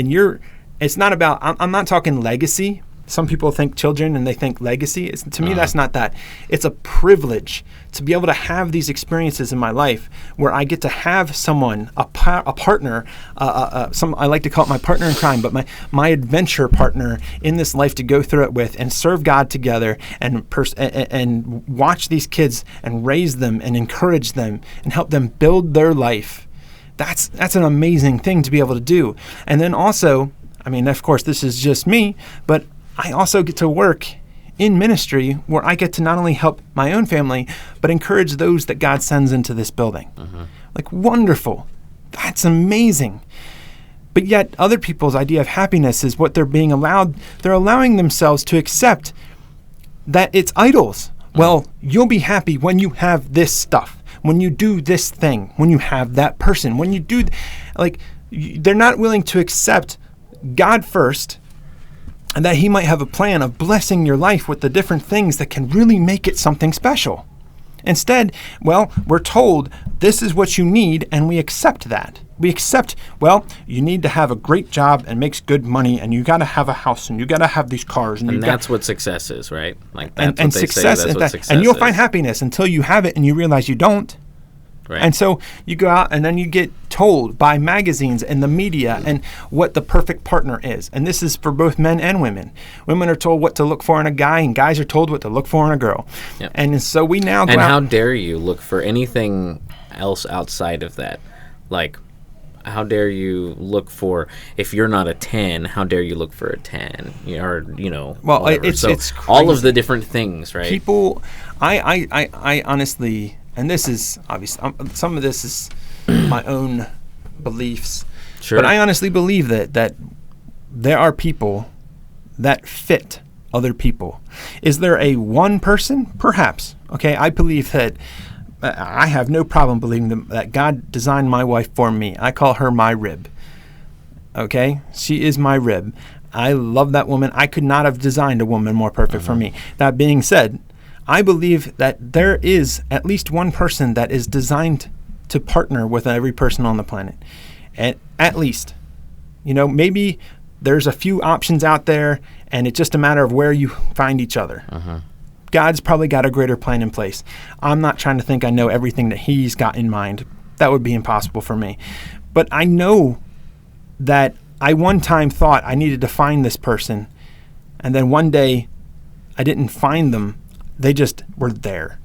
it's not about, I'm not talking legacy. Some people think children and they think legacy. To me, that's not that. It's a privilege to be able to have these experiences in my life where I get to have someone, a partner, I like to call it my partner in crime, but my adventure partner in this life to go through it with and serve God together and watch these kids and raise them and encourage them and help them build their life. That's an amazing thing to be able to do. And then also, I mean, of course, this is just me, but I also get to work in ministry where I get to not only help my own family, but encourage those that God sends into this building. Mm-hmm. Like, wonderful. That's amazing. But yet other people's idea of happiness is what they're being allowed. They're allowing themselves to accept that it's idols. Well, you'll be happy when you have this stuff, when you do this thing, when you have that person, when you do, they're not willing to accept God first, and that he might have a plan of blessing your life with the different things that can really make it something special. Instead, well, we're told this is what you need, and we accept that. We accept, well, you need to have a great job and makes good money, and you got to have a house, and you got to have these cars. And that's what success is, right? Like that's and what they success, say. That's what success and you'll is. find happiness until you have it and you realize you don't. Right. And so you go out and then you get told by magazines and the media and what the perfect partner is. And this is for both men and women. Women are told what to look for in a guy, and guys are told what to look for in a girl. Yep. And so we now go And out. how dare you look for anything else outside of that? Like, how dare you look for, if you're not a 10, how dare you look for a 10? Or, Well, whatever. it's all of crazy. the different things, right? People, I honestly, and this is obvious, some of this is my own beliefs. Sure. But I honestly believe that there are people that fit other people. Is there a one person? Perhaps. Okay, I believe that I have no problem believing that God designed my wife for me. I call her my rib. Okay, she is my rib. I love that woman. I could not have designed a woman more perfect for me. That being said, I believe that there is at least one person that is designed to partner with every person on the planet. And at least, maybe there's a few options out there, and it's just a matter of where you find each other. God's probably got a greater plan in place. I'm not trying to think I know everything that he's got in mind. That would be impossible for me. But I know that I one time thought I needed to find this person, and then one day I didn't find them. They just were there.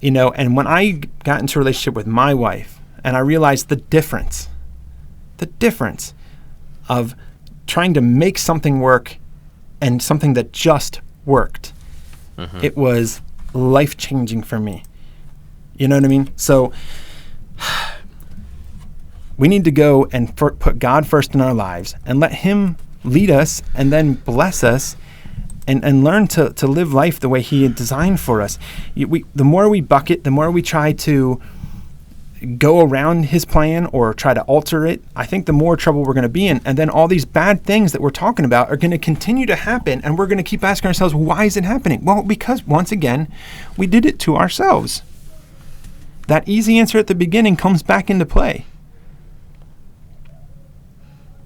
And when I got into a relationship with my wife, and I realized the difference of trying to make something work and something that just worked, it was life-changing for me. You know what I mean? So we need to go and put God first in our lives and let him lead us and then bless us and learn to live life the way he had designed for us. The more we bucket, the more we try to go around his plan or try to alter it, I think the more trouble we're going to be in. And then all these bad things that we're talking about are going to continue to happen, and we're going to keep asking ourselves, why is it happening? Well, because once again, we did it to ourselves. That easy answer at the beginning comes back into play.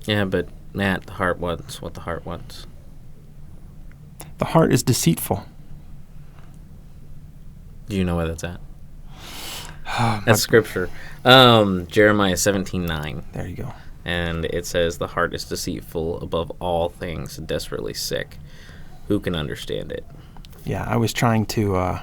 Yeah, but Matt, the heart wants what the heart wants. The heart is deceitful. Do you know where that's at? That's scripture. Jeremiah 17:9. There you go. And it says, the heart is deceitful above all things, desperately sick. Who can understand it? Yeah, I was trying to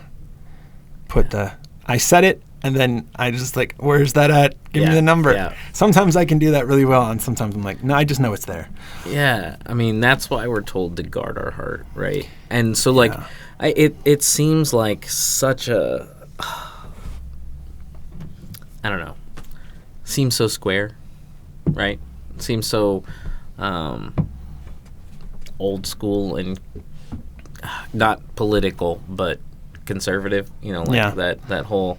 I said it, and then I just where's that at? Give me the number. Yeah. Sometimes I can do that really well, and sometimes I'm like, no, I just know it's there. Yeah, I mean, that's why we're told to guard our heart, right? And so, it seems like such a... I don't know. Seems so square, right? Seems so old school and not political, but conservative. That whole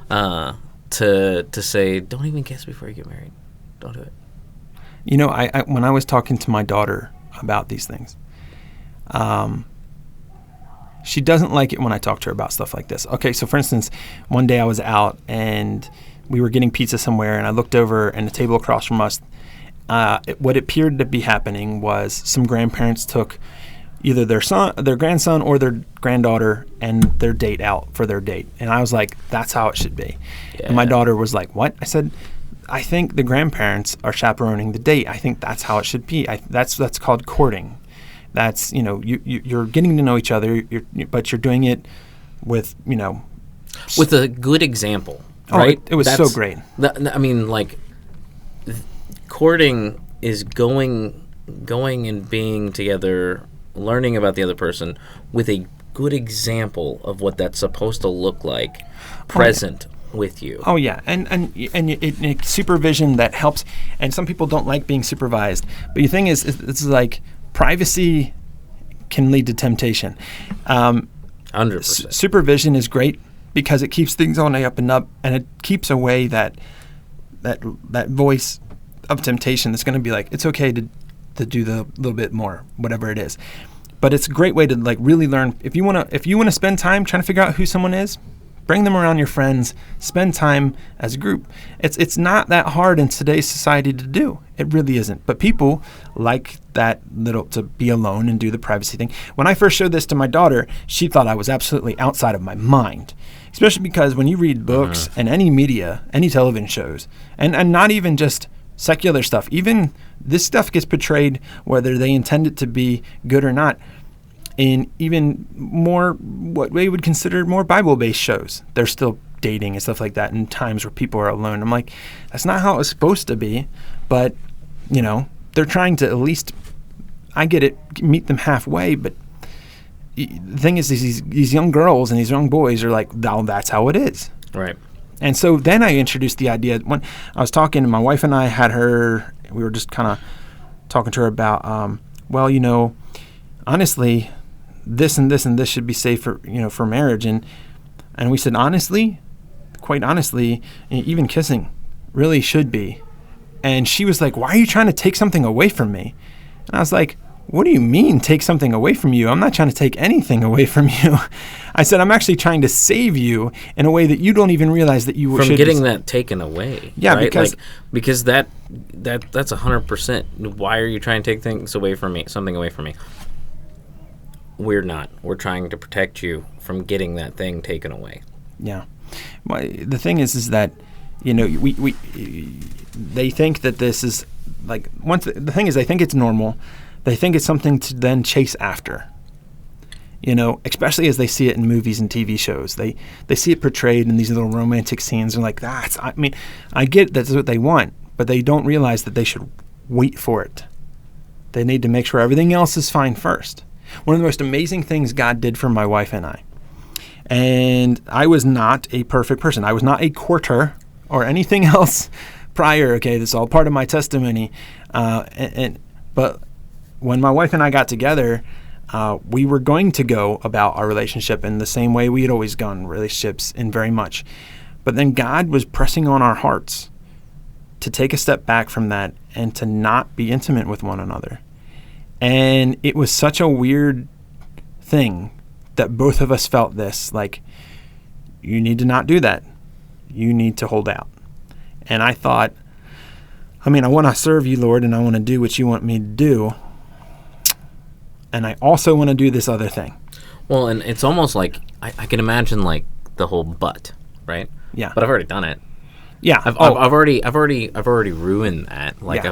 to say, don't even kiss before you get married. Don't do it. I when I was talking to my daughter about these things, she doesn't like it when I talk to her about stuff like this. Okay, so for instance, one day I was out and we were getting pizza somewhere, and I looked over, and the table across from us, what appeared to be happening was some grandparents took either their grandson or their granddaughter and their date out for their date. And I was like, that's how it should be. Yeah. And my daughter was like, what? I said, I think the grandparents are chaperoning the date. I think that's how it should be. That's called courting. That's, you're getting to know each other, but you're doing it with, with a good example. Right? It was so great. Courting is going and being together, learning about the other person with a good example of what that's supposed to look like, present with you. Oh yeah, and supervision that helps. And some people don't like being supervised. But the thing is, it's like privacy can lead to temptation. 100%. Supervision is great because it keeps things on the up and up, and it keeps away that voice of temptation that's going to be like, it's okay to do the little bit more, whatever it is. But it's a great way to like really learn. If you want to spend time trying to figure out who someone is, bring them around your friends, spend time as a group. It's not that hard in today's society to do. It really isn't. But people like that little to be alone and do the privacy thing. When I first showed this to my daughter, she thought I was absolutely outside of my mind. Especially because when you read books and any media, any television shows, and not even just secular stuff, even this stuff gets portrayed, whether they intend it to be good or not, in even more what we would consider more Bible-based shows. They're still dating and stuff like that in times where people are alone. I'm like, that's not how it was supposed to be, but, they're trying to at least, I get it, meet them halfway, but the thing is these young girls and these young boys are like, oh, that's how it is. Right. And so then I introduced the idea, when I was talking to my wife and I had her, we were just kind of talking to her about, honestly, this and this and this should be safe for marriage. And we said, quite honestly, even kissing really should be. And she was like, why are you trying to take something away from me? And I was like, what do you mean take something away from you? I'm not trying to take anything away from you. I said, I'm actually trying to save you in a way that you don't even realize that you from should getting that taken away. Yeah, right? because that's 100%. Why are you trying to take things away from me? Something away from me? We're not. We're trying to protect you from getting that thing taken away. Yeah. Well, the thing is that, they think that this is like, the thing is, they think it's normal. They think it's something to then chase after, especially as they see it in movies and TV shows. They see it portrayed in these little romantic scenes. And like, I get that's what they want, but they don't realize that they should wait for it. They need to make sure everything else is fine first. One of the most amazing things God did for my wife and I, and I was not a perfect person. I was not a courter or anything else prior. Okay, this is all part of my testimony. But when my wife and I got together, we were going to go about our relationship in the same way we had always gone in relationships, in very much. But then God was pressing on our hearts to take a step back from that and to not be intimate with one another. And it was such a weird thing that both of us felt this, like, you need to not do that. You need to hold out. And I thought, I want to serve you, Lord, and I want to do what you want me to do. And I also want to do this other thing. Well, and it's almost like, I can imagine like the whole but, right? Yeah. But I've already done it. Yeah. I've already ruined that. Like, Yeah.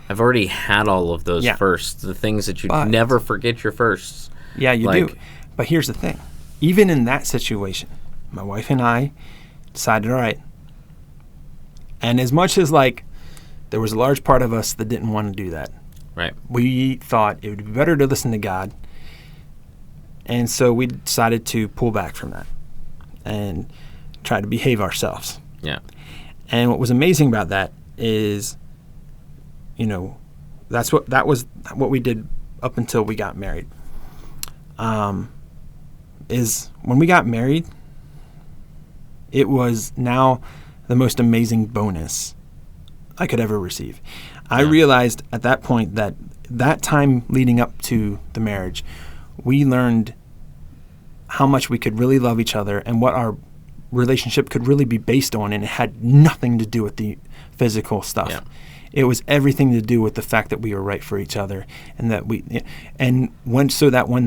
I've already had all of those Yeah. firsts, the things that you But- never forget your firsts. Yeah, you do. But here's the thing. Even in that situation, my wife and I decided, all right. And as much as there was a large part of us that didn't want to do that. Right. We thought it would be better to listen to God. And so we decided to pull back from that and try to behave ourselves. Yeah. And what was amazing about that is, that was what we did up until we got married. Is when we got married, it was now the most amazing bonus I could ever receive. I realized at that point that time leading up to the marriage, we learned how much we could really love each other and what our relationship could really be based on, and it had nothing to do with the physical stuff. Yeah. It was everything to do with the fact that we were right for each other, and that when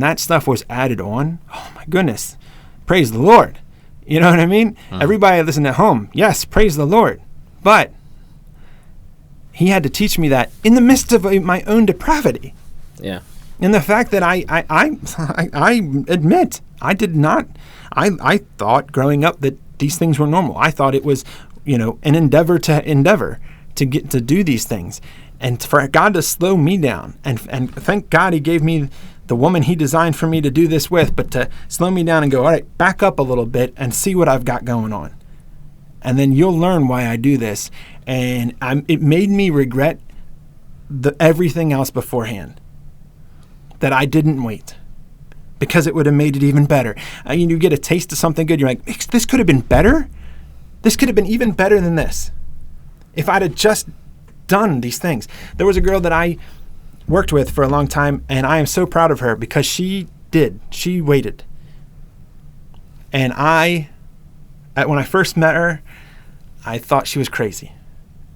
that stuff was added on, oh my goodness, praise the Lord. You know what I mean? Everybody listen at home, yes, praise the Lord. But he had to teach me that in the midst of my own depravity. Yeah. And the fact that I admit I did not. I thought growing up that these things were normal. I thought it was, an endeavor to get to do these things, and for God to slow me down. And thank God He gave me the woman He designed for me to do this with, but to slow me down and go, all right, back up a little bit and see what I've got going on. and then you'll learn why I do this. And it made me regret everything else beforehand, that I didn't wait, because it would have made it even better. You get a taste of something good, you're like, this could have been better. This could have been even better than this if I'd have just done these things. There was a girl that I worked with for a long time, and I am so proud of her because she waited. And when I first met her, I thought she was crazy.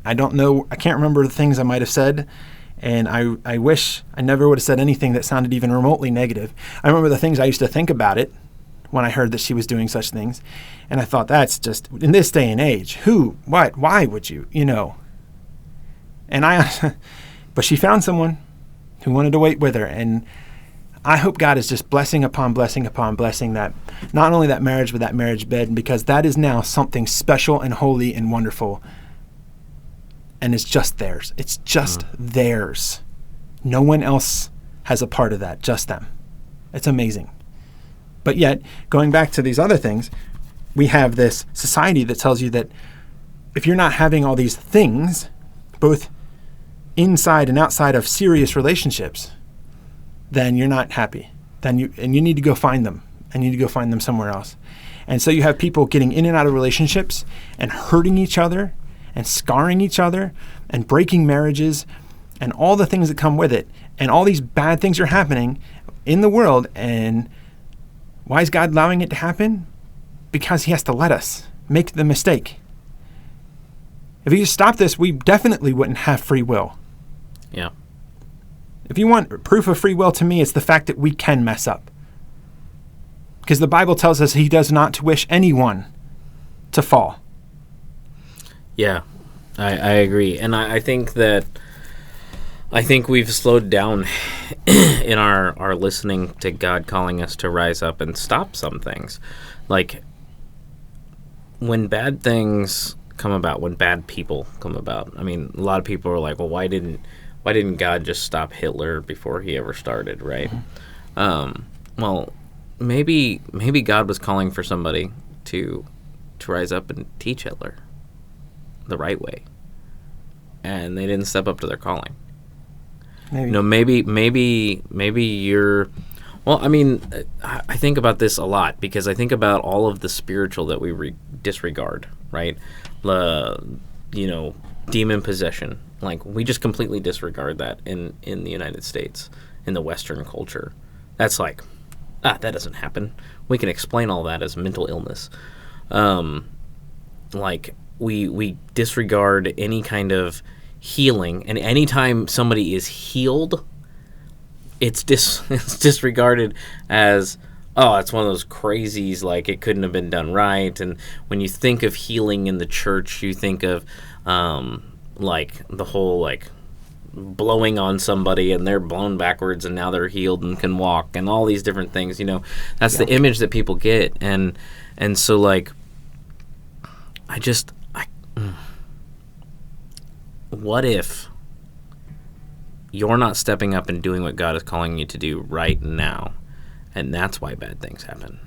I can't remember the things I might have said, and I wish I never would have said anything that sounded even remotely negative. I remember the things I used to think about it when I heard that she was doing such things, and I thought, that's just, in this day and age, why would you, And but she found someone who wanted to wait with her, and I hope God is just blessing upon blessing upon blessing that, not only that marriage, but that marriage bed, because that is now something special and holy and wonderful, and it's just theirs. It's just theirs. No one else has a part of that, just them. It's amazing. But yet, going back to these other things, we have this society that tells you that if you're not having all these things, both inside and outside of serious relationships, then you're not happy. You need to go find them, and you need to go find them somewhere else. And so you have people getting in and out of relationships and hurting each other and scarring each other and breaking marriages and all the things that come with it. And all these bad things are happening in the world. And why is God allowing it to happen? Because he has to let us make the mistake. If he just stopped this, we definitely wouldn't have free will. Yeah. If you want proof of free will, to me, it's the fact that we can mess up. Because the Bible tells us he does not wish anyone to fall. Yeah, I agree. And I think we've slowed down in our listening to God calling us to rise up and stop some things. Like, when bad things come about, when bad people come about, I mean, a lot of people are like, well, why didn't God just stop Hitler before he ever started, right? Well, maybe God was calling for somebody to rise up and teach Hitler the right way, and they didn't step up to their calling. Maybe you're. Well, I mean, I think about this a lot because I think about all of the spiritual that we disregard, right? Demon possession. Like, we just completely disregard that in the United States, in the Western culture. That's like, that doesn't happen. We can explain all that as mental illness. Like, we disregard any kind of healing, and anytime somebody is healed, it's disregarded as, oh, it's one of those crazies, like it couldn't have been done right. And when you think of healing in the church, you think of like the whole like blowing on somebody and they're blown backwards and now they're healed and can walk and all these different things. That's the image that people get. And so like what if you're not stepping up and doing what God is calling you to do right now, and that's why bad things happen?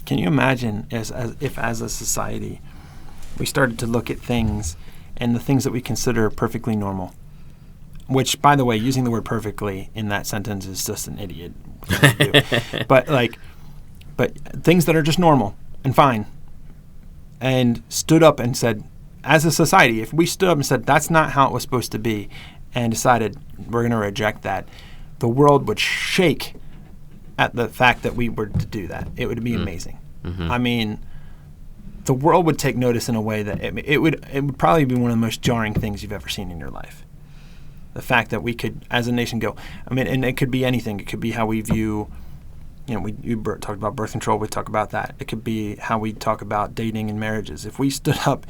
Can you imagine if as a society we started to look at things and the things that we consider perfectly normal, which, by the way, using the word perfectly in that sentence is just an idiot thing to do. But things that are just normal and fine, and stood up and said, as a society, if we stood up and said that's not how it was supposed to be, and decided we're going to reject that, the world would shake at the fact that we were to do that. It would be amazing. Mm-hmm. I mean, the world would take notice in a way that it would probably be one of the most jarring things you've ever seen in your life. The fact that we could, as a nation, go. I mean, and it could be anything. It could be how we view. We talked about birth control. We talk about that. It could be how we talk about dating and marriages. If we stood up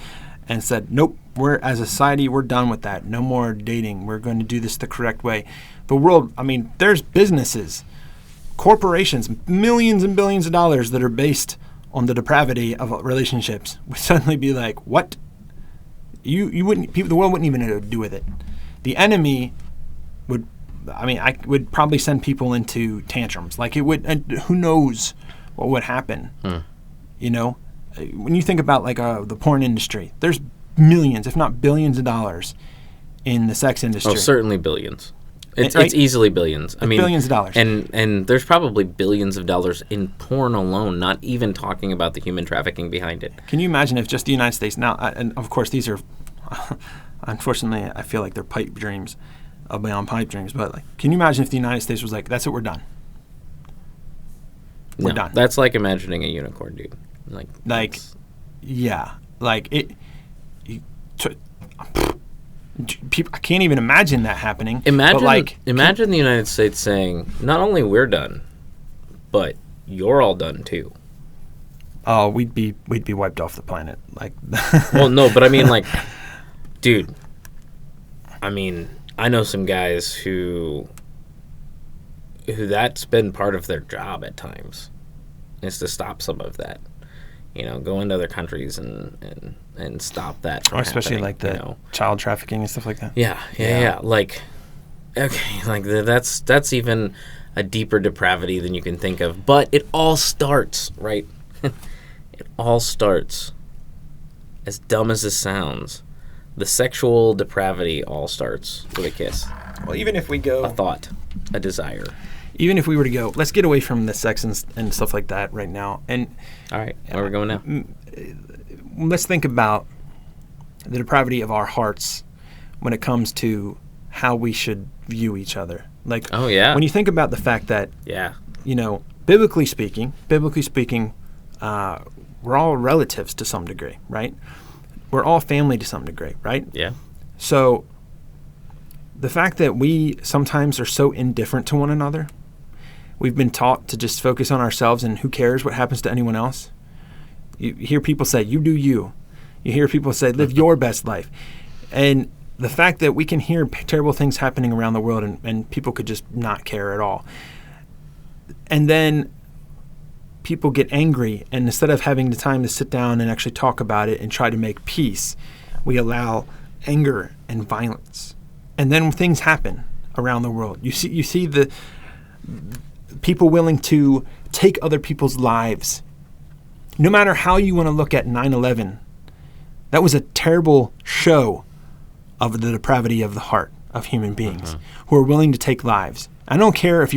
and said, nope, as a society, we're done with that. No more dating. We're going to do this the correct way. The world, I mean, there's businesses, corporations, millions and billions of dollars that are based on the depravity of relationships would suddenly be like, what? You wouldn't, the world wouldn't even know what to do with it. The enemy would, I would probably send people into tantrums. Like it would, and who knows what would happen, when you think about like the porn industry, there's millions, if not billions of dollars in the sex industry. Oh, certainly billions. It's Right? it's easily billions. I mean, billions of dollars. And there's probably billions of dollars in porn alone, not even talking about the human trafficking behind it. Can you imagine if just the United States now, and of course these are, unfortunately, I feel like they're pipe dreams, beyond pipe dreams, but like, can you imagine if the United States was like, that's it, we're done. We're done. That's like imagining a unicorn, dude. Like, yeah, like it. People, I can't even imagine that happening. Imagine the United States saying, not only we're done, but you're all done too. Oh, we'd be wiped off the planet. Like, well, no, but I mean, like, dude. I mean, I know some guys who that's been part of their job at times, is to stop some of that. You know, go into other countries and stop that from especially happening, like the child trafficking and stuff like that. Yeah. Like, okay, like that's even a deeper depravity than you can think of. But it all starts, right? It all starts, as dumb as this sounds, the sexual depravity all starts with a kiss. Well, even if we go... A thought, a desire. Even if we were to go, let's get away from the sex and stuff like that right now. And all right, where are we going now? Let's think about the depravity of our hearts when it comes to how we should view each other. Like, oh yeah, when you think about the fact that, you know, biblically speaking, we're all relatives to some degree, right? We're all family to some degree, right? Yeah. So the fact that we sometimes are so indifferent to one another, we've been taught to just focus on ourselves and who cares what happens to anyone else. You hear people say, you do you. You hear people say, live your best life. And the fact that we can hear terrible things happening around the world and people could just not care at all. And then people get angry, and instead of having the time to sit down and actually talk about it and try to make peace, we allow anger and violence. And then things happen around the world. You see the people willing to take other people's lives. No matter how you want to look at 9/11, that was a terrible show of the depravity of the heart of human beings who are willing to take lives. I don't care if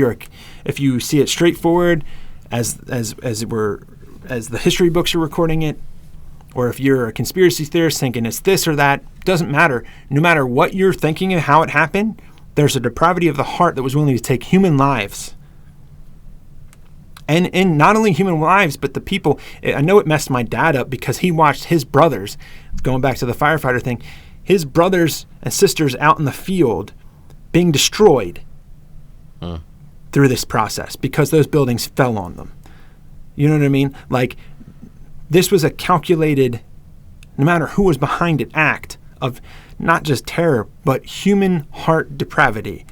you see it straightforward as the history books are recording it, or if you're a conspiracy theorist thinking it's this or that. Doesn't matter. No matter what you're thinking of how it happened, there's a depravity of the heart that was willing to take human lives. And not only human lives, but the people. I know it messed my dad up because he watched his brothers, going back to the firefighter thing, his brothers and sisters out in the field being destroyed through this process because those buildings fell on them. You know what I mean? Like, this was a calculated, no matter who was behind it, act of not just terror, but human heart depravity.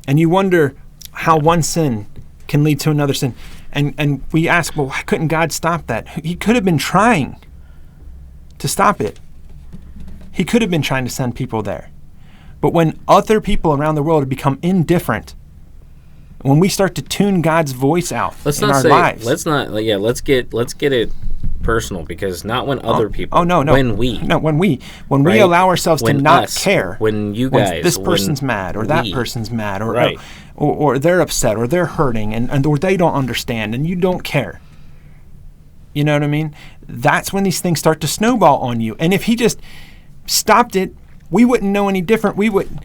And you wonder how one sin can lead to another sin. And we ask, well, why couldn't God stop that? He could have been trying to stop it. He could have been trying to send people there. But when other people around the world have become indifferent, when we start to tune God's voice out in our lives. Let's get it personal, because not when other people. Oh, no. When we right? Allow ourselves to not care. When you guys. When this person's mad, or that person's mad, or they're upset, or they're hurting, and or they don't understand, and you don't care. You know what I mean? That's when these things start to snowball on you. And if he just stopped it, we wouldn't know any different. We wouldn't.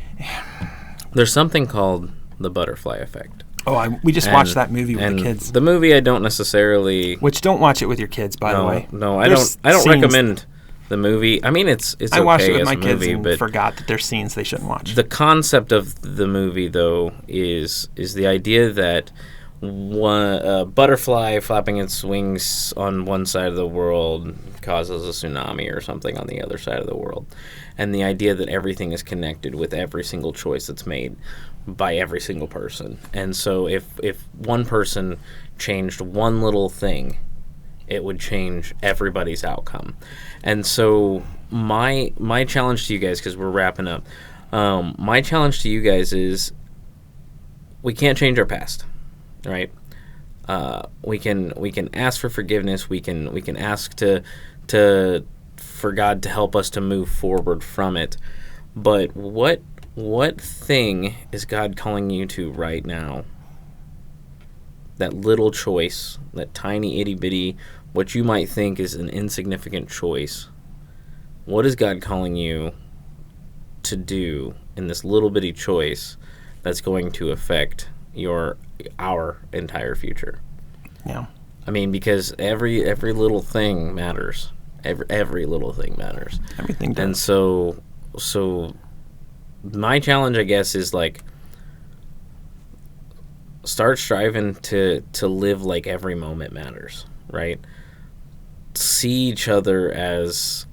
There's something called the butterfly effect. Oh, we just watched that movie with the kids. The movie I don't necessarily. Which, don't watch it with your kids, by the way. No, I don't recommend the movie. I mean, it's okay. I watched it with my kids and forgot that there's scenes they shouldn't watch. The concept of the movie, though, is the idea that a butterfly flapping its wings on one side of the world causes a tsunami or something on the other side of the world. And the idea that everything is connected with every single choice that's made by every single person. And so if one person changed one little thing, it would change everybody's outcome. And so my challenge to you guys, because we're wrapping up, my challenge to you guys is we can't change our past, right? We can ask for forgiveness. We can ask for God to help us to move forward from it. But what thing is God calling you to right now? That little choice, that tiny itty bitty, what you might think is an insignificant choice. What is God calling you to do in this little bitty choice that's going to affect our entire future? Yeah. I mean, because every little thing matters. Every little thing matters. Everything does. And so my challenge, I guess, is like, start striving to live like every moment matters, right? See each other as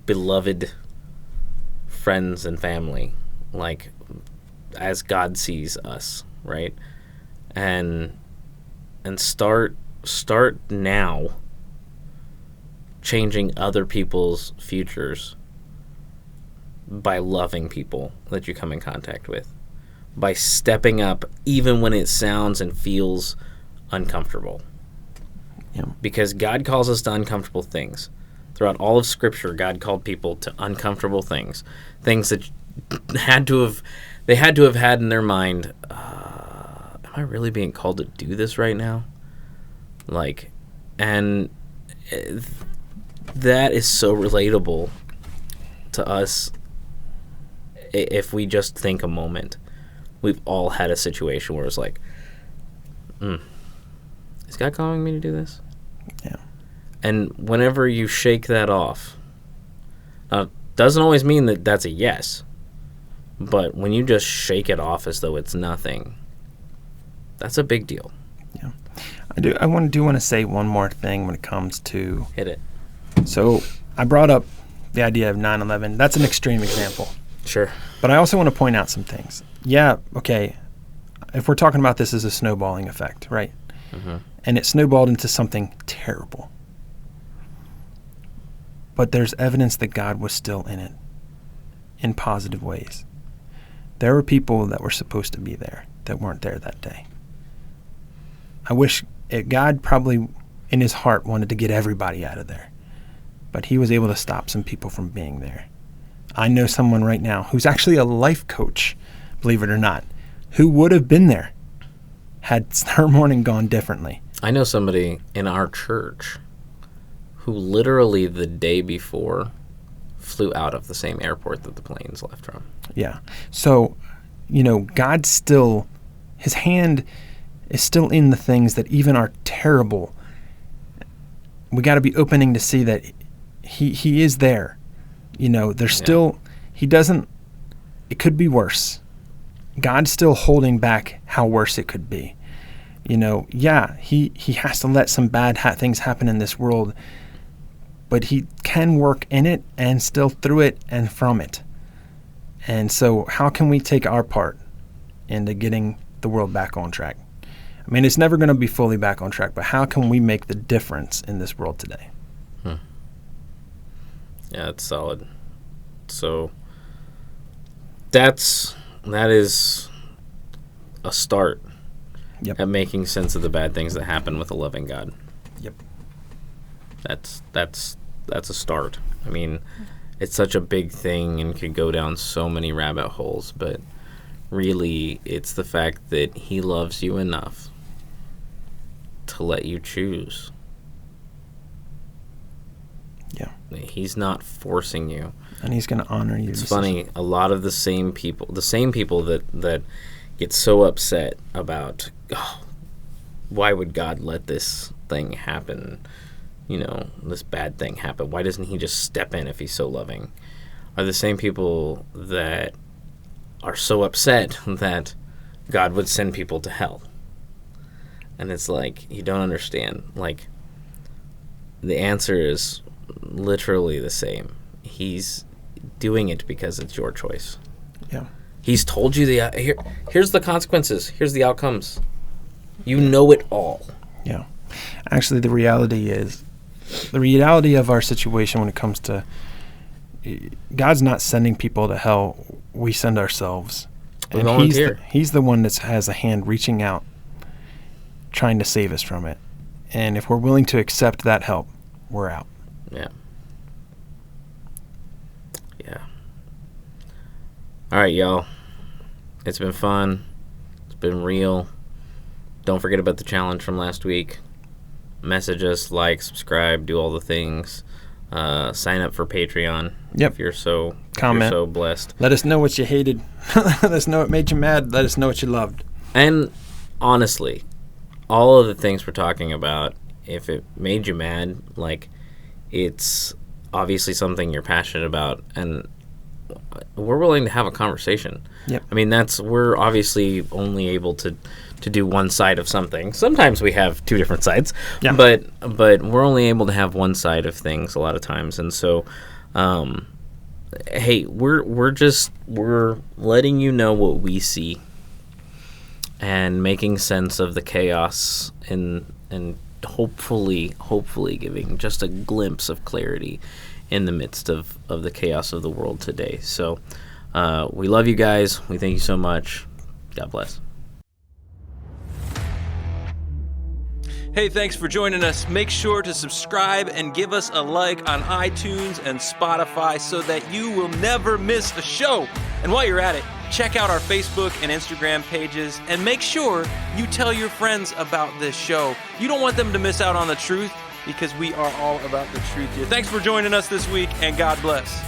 beloved friends and family, like as God sees us, right? And start now changing other people's futures by loving people that you come in contact with, by stepping up even when it sounds and feels uncomfortable. Yeah. Because God calls us to uncomfortable things. Throughout all of Scripture, God called people to uncomfortable things that they had to have had in their mind, am I really being called to do this right now? Like, and that is so relatable to us if we just think a moment. We've all had a situation where it's like, is God calling me to do this? Yeah. And whenever you shake that off, doesn't always mean that that's a yes, but when you just shake it off as though it's nothing, that's a big deal. Yeah. I want to say one more thing when it comes to... Hit it. So I brought up the idea of 9/11. That's an extreme example. Sure. But I also want to point out some things. Yeah, okay, if we're talking about this as a snowballing effect, right? Mm-hmm. And it snowballed into something terrible. But there's evidence that God was still in it in positive ways. There were people that were supposed to be there that weren't there that day. I wish God probably in his heart wanted to get everybody out of there, but he was able to stop some people from being there. I know someone right now who's actually a life coach, believe it or not, who would have been there had her morning gone differently. I know somebody in our church who literally the day before flew out of the same airport that the planes left from. Yeah. So, God still, his hand is still in the things that even are terrible. We got to be opening to see that he is there. There's still, he doesn't, it could be worse. God's still holding back how worse it could be. He has to let some bad things happen in this world, but he can work in it and still through it and from it. And so how can we take our part into getting the world back on track? I mean, it's never going to be fully back on track, but how can we make the difference in this world today? Yeah, it's solid. So that is a start at making sense of the bad things that happen with a loving God. Yep. That's a start. I mean, it's such a big thing and could go down so many rabbit holes, but really it's the fact that he loves you enough to let you choose. Yeah. He's not forcing you. And he's going to honor you. It's funny, a lot of the same people that get so upset about, why would God let this thing happen, this bad thing happen? Why doesn't he just step in if he's so loving? Are the same people that are so upset that God would send people to hell. And it's like, you don't understand. Like, the answer is literally the same. He's doing it because it's your choice. Yeah. He's told you here's the consequences. Here's the outcomes. You know it all. Yeah. Actually, the reality of our situation when it comes to God's not sending people to hell. We send ourselves. We volunteer. He's the one that has a hand reaching out trying to save us from it. And if we're willing to accept that help, we're out. Yeah. Yeah. All right, y'all. It's been fun. It's been real. Don't forget about the challenge from last week. Message us, like, subscribe, do all the things. Sign up for Patreon. Yep. If you're so blessed. Let us know what you hated. Let us know what made you mad. Let us know what you loved. And honestly, all of the things we're talking about, if it made you mad, like, it's obviously something you're passionate about, and we're willing to have a conversation. Yep. I mean, we're obviously only able to do one side of something. Sometimes we have two different sides, yeah. but we're only able to have one side of things a lot of times. And so, hey, we're letting you know what we see and making sense of the chaos and hopefully giving just a glimpse of clarity in the midst of the chaos of the world today. So we love you guys. We thank you so much. God bless. Hey, thanks for joining us. Make sure to subscribe and give us a like on iTunes and Spotify so that you will never miss a show. And while you're at it, check out our Facebook and Instagram pages and make sure you tell your friends about this show. You don't want them to miss out on the truth because we are all about the truth here. Thanks for joining us this week, and God bless.